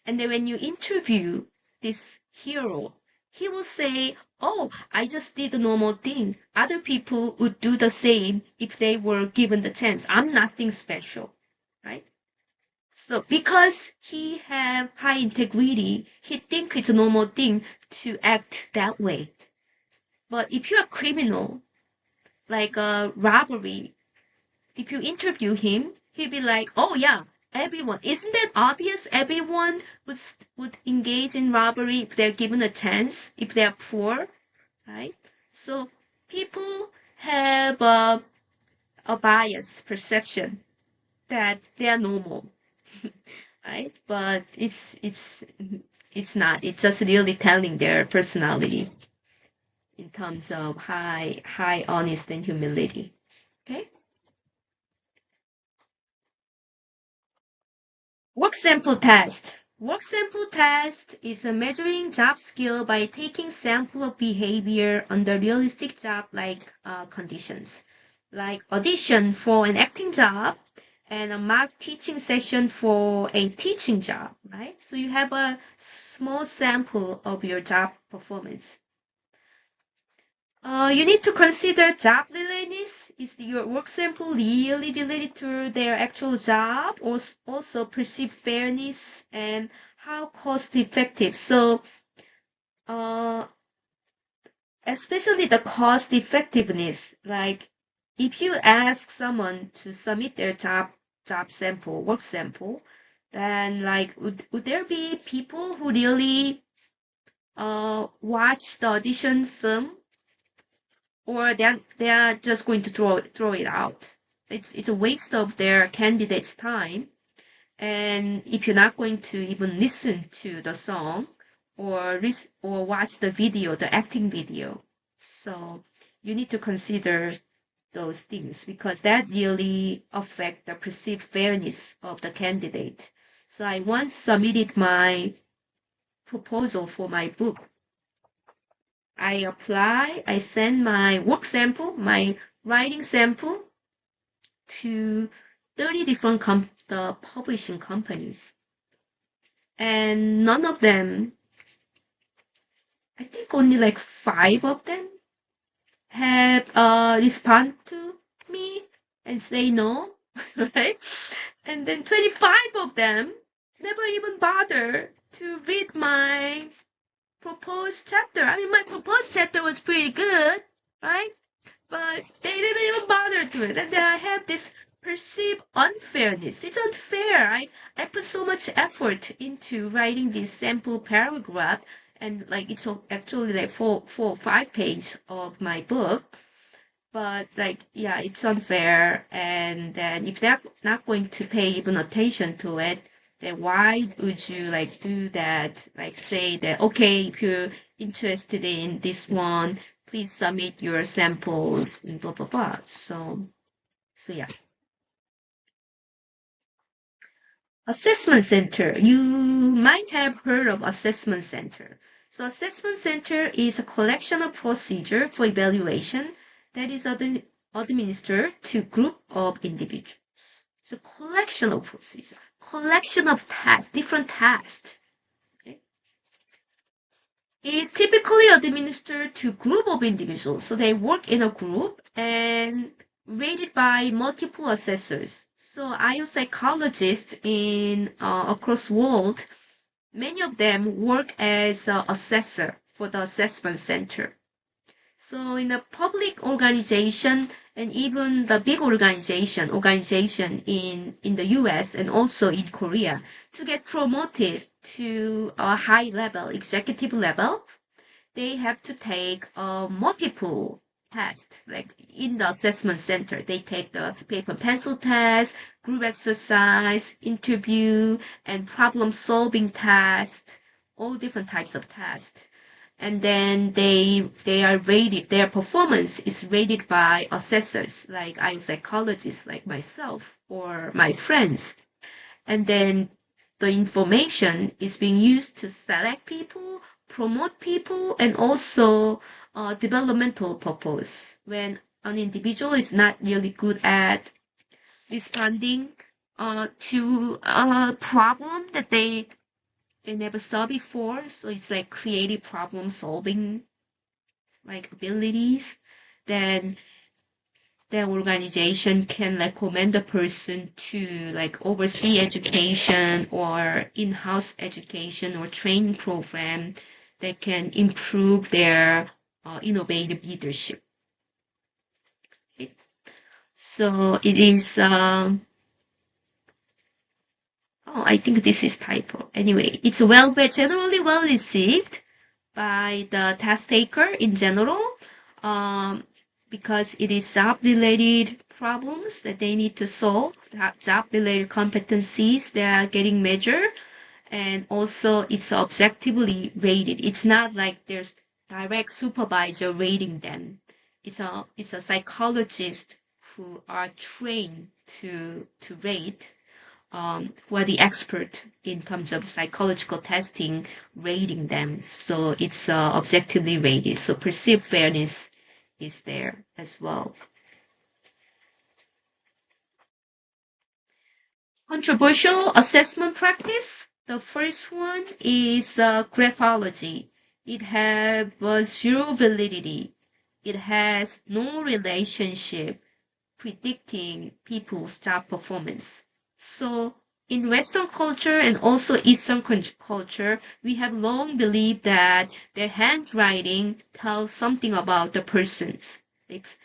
And then when you interview this hero, he will say, oh, I just did the normal thing. Other people would do the same if they were given the chance. I'm nothing special, right? So because he have high integrity, he think it's a normal thing to act that way. But if you're a criminal, like a robbery, if you interview him, he'd be like, oh yeah, everyone. Isn't that obvious? Everyone would engage in robbery if they're given a chance, if they're poor, right? So people have a bias perception that they are normal, right? But it's not. It's just really telling their personality in terms of high honesty and humility. Okay. Work sample test. Work sample test is a measuring job skill by taking sample of behavior under realistic job-like conditions, like audition for an acting job and a mock teaching session for a teaching job, right? So you have a small sample of your job performance. You need to consider job relatedness. Is your work sample really related to their actual job, or also perceived fairness and how cost effective? So, uh, especially the cost effectiveness, like if you ask someone to submit their job sample, work sample, then like would there be people who really watch the audition film, or they're just going to throw it out. It's a waste of their candidate's time. And if you're not going to even listen to the song or watch the video, the acting video, so you need to consider those things because that really affect the perceived fairness of the candidate. So I once submitted my proposal for my book. I send my work sample, my writing sample to 30 different the publishing companies. And none of them, I think only like 5 of them have respond to me and say no, right? And then 25 of them never even bother to read my proposed chapter. I mean, my proposed chapter was pretty good, right? But they didn't even bother to it. And then I have this perceived unfairness. It's unfair. I put so much effort into writing this sample paragraph, and like it's actually like four or 5 pages of my book. But like, yeah, it's unfair. And then if they're not going to pay even attention to it, then why would you like do that? Like say that, okay, if you're interested in this one, please submit your samples and blah, blah, blah. So yeah. Assessment center. You might have heard of assessment center. So assessment center is a collection of procedure for evaluation that is administered to group of individuals. So collection of procedure, collection of tasks, different tasks. Okay? It is typically administered to group of individuals. So they work in a group and rated by multiple assessors. So IELTS psychologists in across world, many of them work as an assessor for the assessment center. So in a public organization and even the big organization in the US and also in Korea, to get promoted to a high level, executive level, they have to take multiple test, like in the assessment center. They take the paper and pencil test, group exercise, interview, and problem solving test, all different types of tests. And then they are rated, their performance is rated by assessors, like IU psychologists like myself or my friends. And then the information is being used to select people, promote people, and also developmental purpose. When an individual is not really good at responding to a problem that they never saw before, so it's like creative problem solving like abilities, then the organization can recommend the person to like oversee education or in-house education or training program that can improve their innovative leadership. Okay. So it is, I think this is typo. Anyway, it's generally well received by the test taker in general, because it is job-related problems that they need to solve, job-related competencies that are getting measured, and also it's objectively rated. It's not like there's direct supervisor rating them. It's a psychologist who are trained to rate, who are the expert in terms of psychological testing, rating them. So it's objectively rated. So perceived fairness is there as well. Controversial assessment practice. The first one is graphology. It has zero validity. It has no relationship predicting people's job performance. So in Western culture and also Eastern culture, we have long believed that their handwriting tells something about the person's. If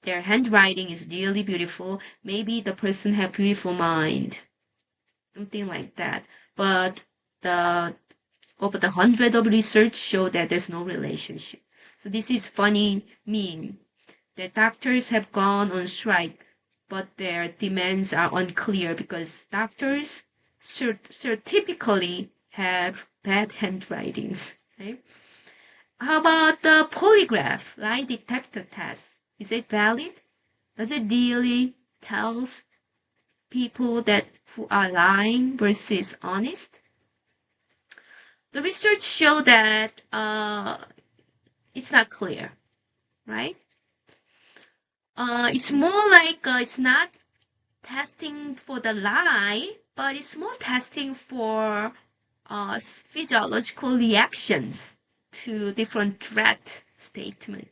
their handwriting is really beautiful, maybe the person have beautiful mind, something like that. But over the hundred of research show that there's no relationship. So this is funny meme that doctors have gone on strike, but their demands are unclear because doctors typically have bad handwritings. Right? How about the polygraph, lie detector test? Is it valid? Does it really tell people that who are lying versus honest? The research show that it's not clear, right? It's more like it's not testing for the lie, but it's more testing for physiological reactions to different threat statement.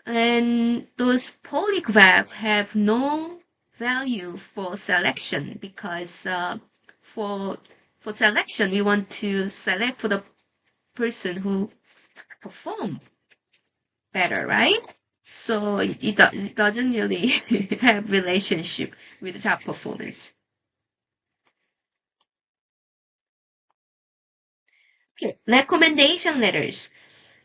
And those polygraphs have no value for selection because for selection we want to select for the person who perform better, right? So it doesn't really have relationship with job performance. Okay, recommendation letters.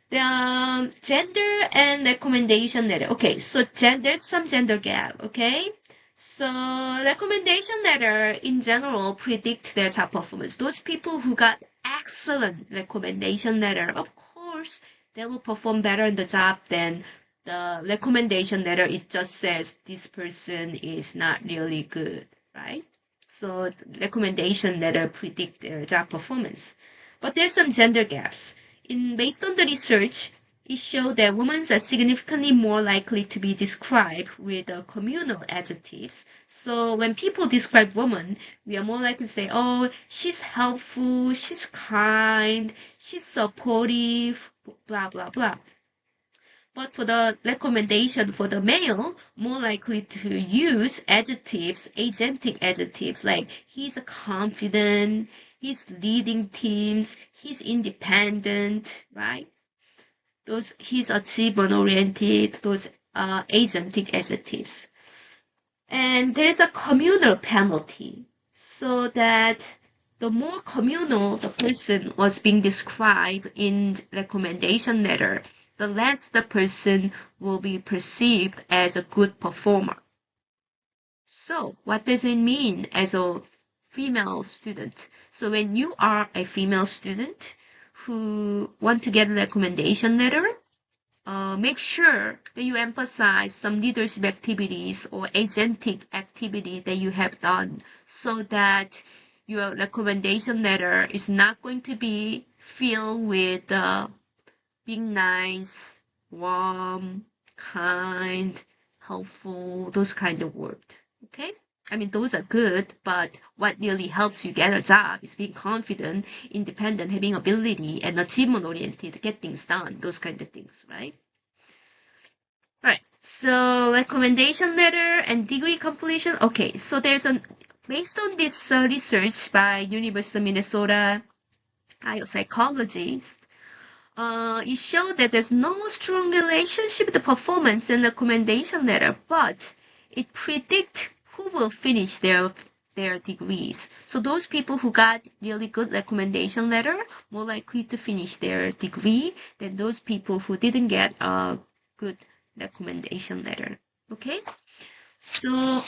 The gender and recommendation letter. Okay, so there's some gender gap, okay? So recommendation letter in general predict their job performance. Those people who got excellent recommendation letter, of course, they will perform better in the job than the recommendation letter. It just says this person is not really good, right? So recommendation letter predict their job performance. But there's some gender gaps. Based on the research, it showed that women are significantly more likely to be described with communal adjectives. So when people describe women, we are more likely to say, oh, she's helpful, she's kind, she's supportive, blah, blah, blah. But for the recommendation for the male, more likely to use adjectives, agentic adjectives, like he's confident, he's leading teams, he's independent, right? He's achievement-oriented, those are agentic adjectives. And there's a communal penalty, so that the more communal the person was being described in recommendation letter, the less the person will be perceived as a good performer. So what does it mean as a female student? So when you are a female student who want to get a recommendation letter, make sure that you emphasize some leadership activities or agentic activity that you have done so that your recommendation letter is not going to be filled with being nice, warm, kind, helpful, those kind of words. Okay? I mean, those are good, but what really helps you get a job is being confident, independent, having ability, and achievement oriented, get things done, those kind of things, right? Alright, so recommendation letter and degree completion. Okay, so based on this research by University of Minnesota IO psychologists, it showed that there's no strong relationship with the performance and recommendation letter, but it predicts who will finish their degrees. So those people who got really good recommendation letter more likely to finish their degree than those people who didn't get a good recommendation letter. Okay, so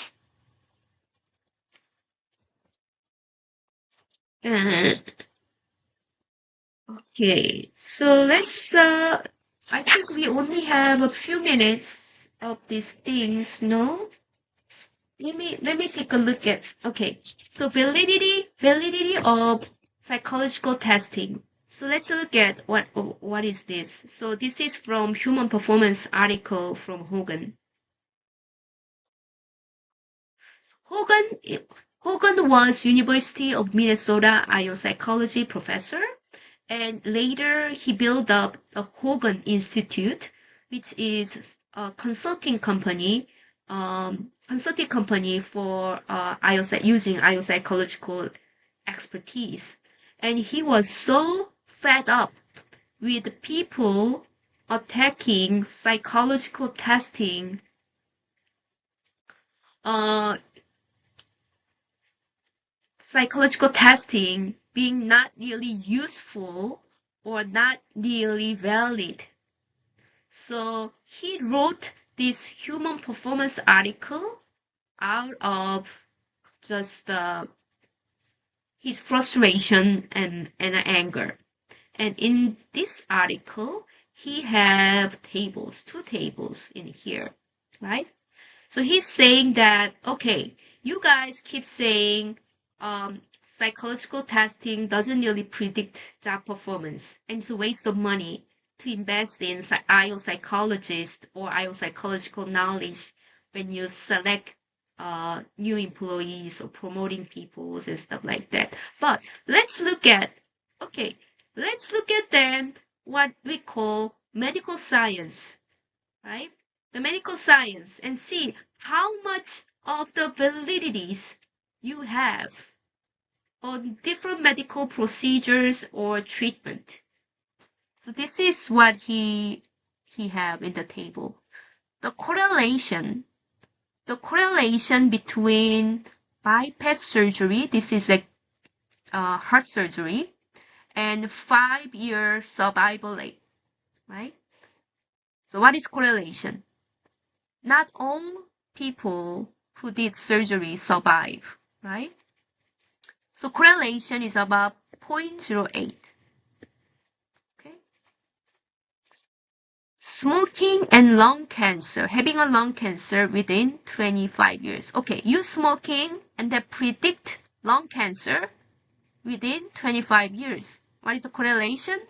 okay, so let's I think we only have a few minutes of these things, no? Let me take a look at, okay, so validity of psychological testing. So let's look at what is this. So this is from Human Performance article from Hogan. Hogan was University of Minnesota IO psychology professor, and later he built up the Hogan Institute, which is a consulting company for using IO psychological expertise. And he was so fed up with people attacking psychological testing, being not really useful or not really valid. So he wrote this human performance article out of just his frustration and anger. And in this article, he have two tables in here, right? So he's saying that, okay, you guys keep saying psychological testing doesn't really predict job performance, and it's a waste of money to invest in IO psychologist or IO psychological knowledge when you select new employees or promoting people and stuff like that. But let's look at then what we call medical science, right? The medical science, and see how much of the validities you have on different medical procedures or treatment. So this is what he have in the table. The correlation between bypass surgery, this is like heart surgery, and 5-year survival rate, right? So what is correlation? Not all people who did surgery survive, right? So correlation is about 0.08. Okay. Smoking and lung cancer, having a lung cancer within 25 years. Okay, you smoking and that predict lung cancer within 25 years. What is the correlation?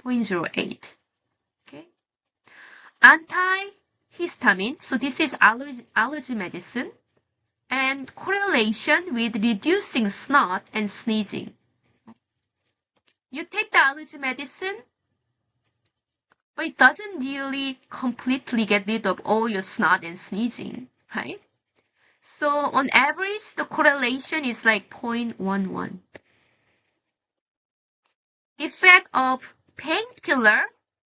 0.08. Okay. Antihistamine, so this is allergy medicine, and correlation with reducing snot and sneezing. You take the allergy medicine, but it doesn't really completely get rid of all your snot and sneezing, right? So on average, the correlation is like 0.11. Effect of painkiller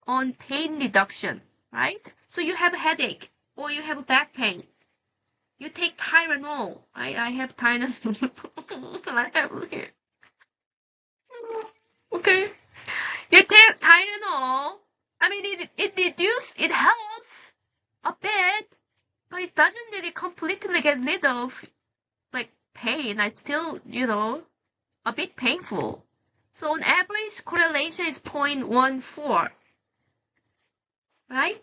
on pain reduction, right? So you have a headache or you have back pain. You take Tylenol. I have Tylenol. I have here. Okay. You take Tylenol. I mean, it helps a bit, but it doesn't really completely get rid of like pain. I still, a bit painful. So on average, correlation is 0.14, right?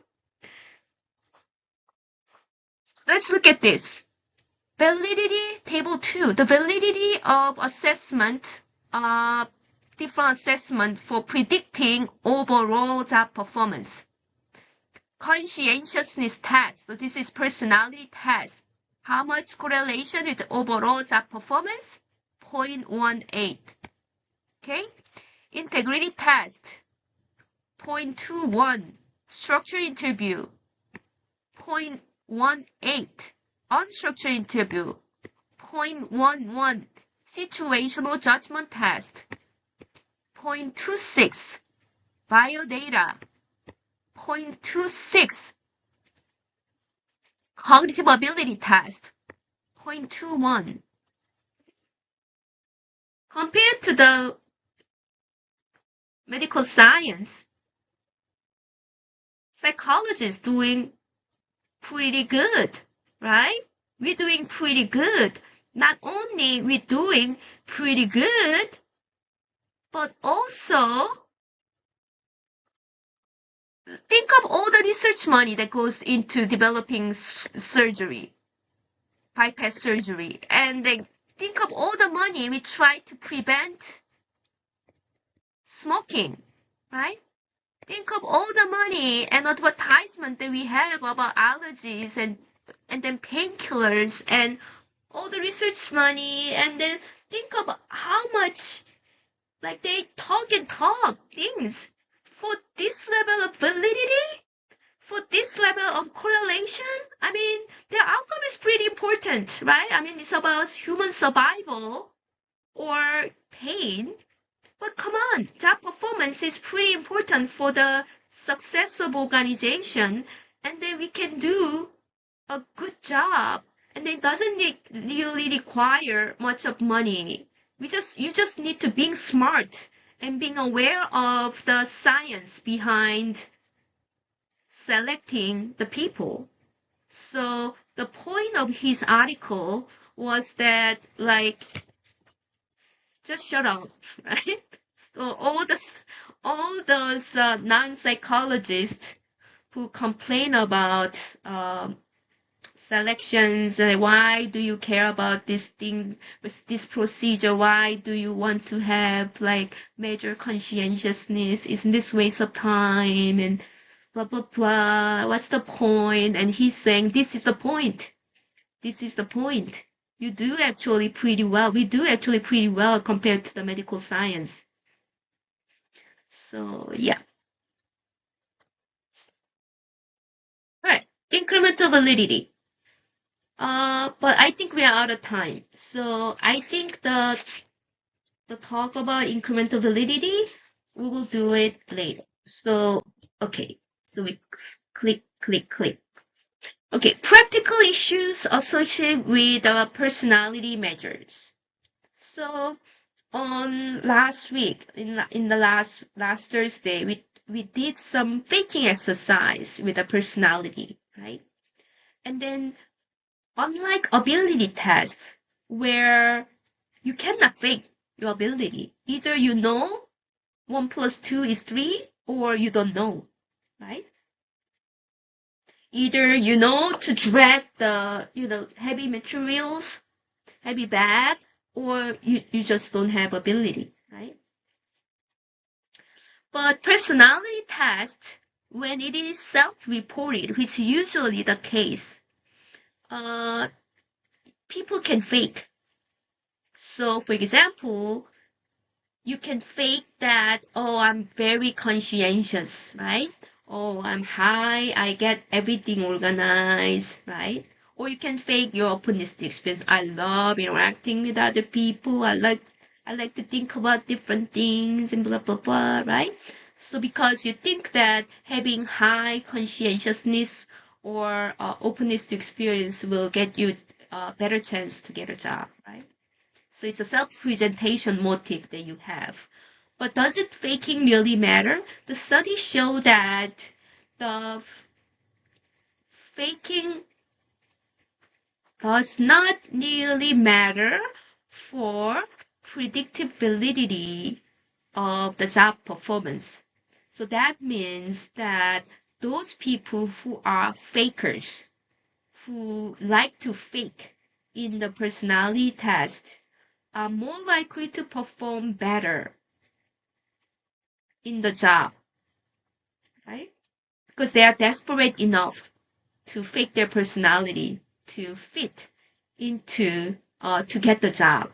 Let's look at this. Validity, table 2. The validity of assessment, different assessment for predicting overall job performance. Conscientiousness test. So this is personality test. How much correlation with overall job performance? 0.18. Okay. Integrity test. 0.21. Structure interview. 0.18. Unstructured interview. 0.11. Situational judgment test. 0.26. Biodata. 0.26. Cognitive ability test. 0.21. Compared to the medical science, psychology is doing pretty good, right? We're doing pretty good. Not only we're doing pretty good, but also think of all the research money that goes into developing surgery, bypass surgery, and then think of all the money we try to prevent smoking, right? Think of all the money and advertisement that we have about allergies and then painkillers and all the research money, and then think of how much like they talk things for this level of validity, for this level of correlation. I mean, their outcome is pretty important, right? I mean, it's about human survival or pain. But come on, job performance is pretty important for the success of organization, and then we can do a good job, and it doesn't really require much of money. You just need to being smart and being aware of the science behind selecting the people. So the point of his article was that just shut up, right? So all those non-psychologists who complain about selections, why do you care about this thing, this procedure? Why do you want to have major conscientiousness? Isn't this waste of time? And blah blah blah. What's the point? And he's saying this is the point. This is the point. You do actually pretty well. We do actually pretty well compared to the medical science. So yeah. All right. Incremental validity. But I think we are out of time. So I think the talk about incremental validity, we will do it later. So okay. So we click. Okay, practical issues associated with personality measures. So on last week, in the last Thursday, we did some faking exercise with a personality, right? And then unlike ability tests where you cannot fake your ability, either you know 1 + 2 is 3 or you don't know, right? Either you know to drag the heavy materials, heavy bag, or you just don't have ability, right? But personality test, when it is self-reported, which is usually the case, people can fake. So for example, you can fake that, oh, I'm very conscientious, right? Oh, I'm high, I get everything organized, right? Or you can fake your optimistic experience. I love interacting with other people. I like to think about different things and blah blah blah, right? So because you think that having high conscientiousness or openness to experience will get you a better chance to get a job, right? So it's a self-presentation motive that you have. But does it faking really matter? The studies show that the faking does not really matter for predictive validity of the job performance. So that means that those people who are fakers, who like to fake in the personality test, are more likely to perform better in the job, right? Because they are desperate enough to fake their personality to fit into to get the job.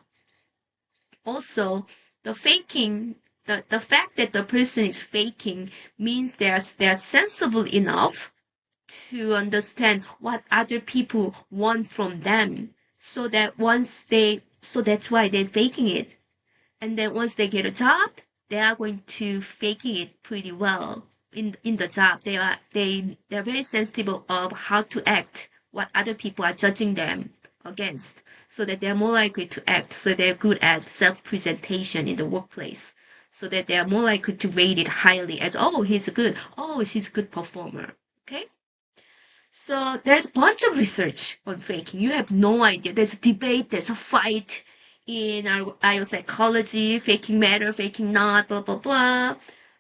Also, the faking, the fact that the person is faking means they're sensible enough to understand what other people want from them, so that's why they're faking it. And then once they get a job, they are going to faking it pretty well in the job. They're very sensitive of how to act, what other people are judging them against, so that they're more likely to act, so they're good at self-presentation in the workplace, so that they are more likely to rate it highly as, oh, she's a good performer. Okay? So there's a bunch of research on faking. You have no idea. There's a debate, there's a fight in our psychology, faking matter, faking not, blah, blah, blah.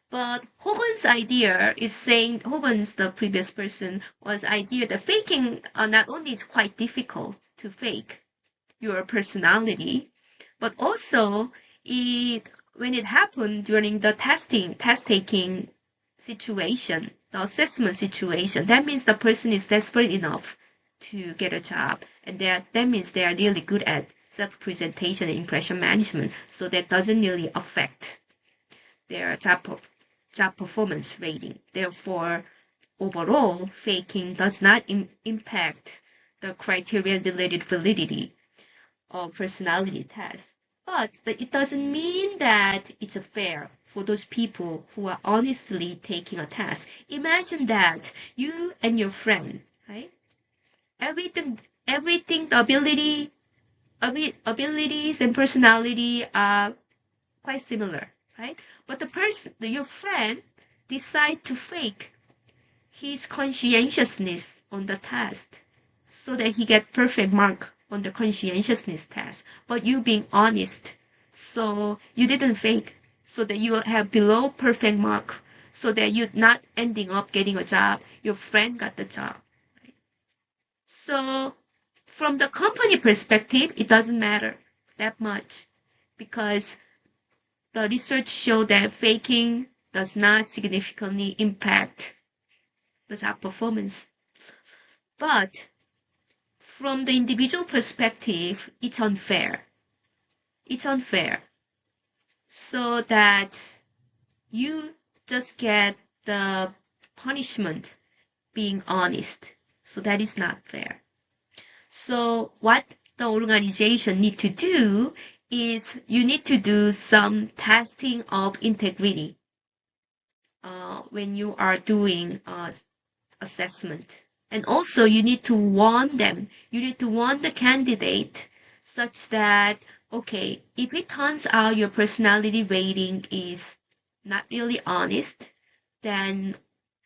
But Hogan's idea is saying, Hogan's, the previous person, was idea that faking not only is quite difficult to fake your personality, but also when it happened during the test taking situation, the assessment situation, that means the person is desperate enough to get a job, and that means they are really good at self-presentation and impression management, so that doesn't really affect their job performance rating. Therefore, overall, faking does not impact the criteria-related validity of personality test. But it doesn't mean that it's fair for those people who are honestly taking a test. Imagine that you and your friend, right? Everything, the abilities and personality are quite similar, right? But your friend, decide to fake his conscientiousness on the test so that he get perfect mark on the conscientiousness test. But you being honest, so you didn't fake, so that you have below perfect mark, so that you're not ending up getting a job. Your friend got the job. Right? So from the company perspective, it doesn't matter that much, because the research showed that faking does not significantly impact the job performance. But from the individual perspective, it's unfair. It's unfair. So that you just get the punishment being honest. So that is not fair. So what the organization need to do is you need to do some testing of integrity when you are doing assessment. And also you need to warn them. You need to warn the candidate such that, okay, if it turns out your personality rating is not really honest, then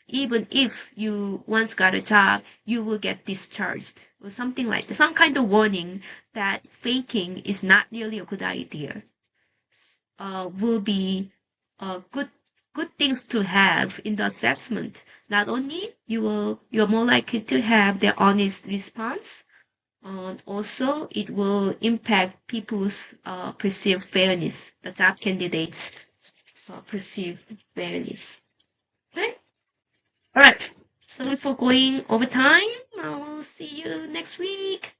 even if you once got a job, you will get discharged or something like that. Some kind of warning that faking is not really a good idea. Will be good things to have in the assessment. Not only you're more likely to have their honest response, and also it will impact people's perceived fairness, the job candidates' perceived fairness. Okay? All right. Sorry for going over time. I will see you next week.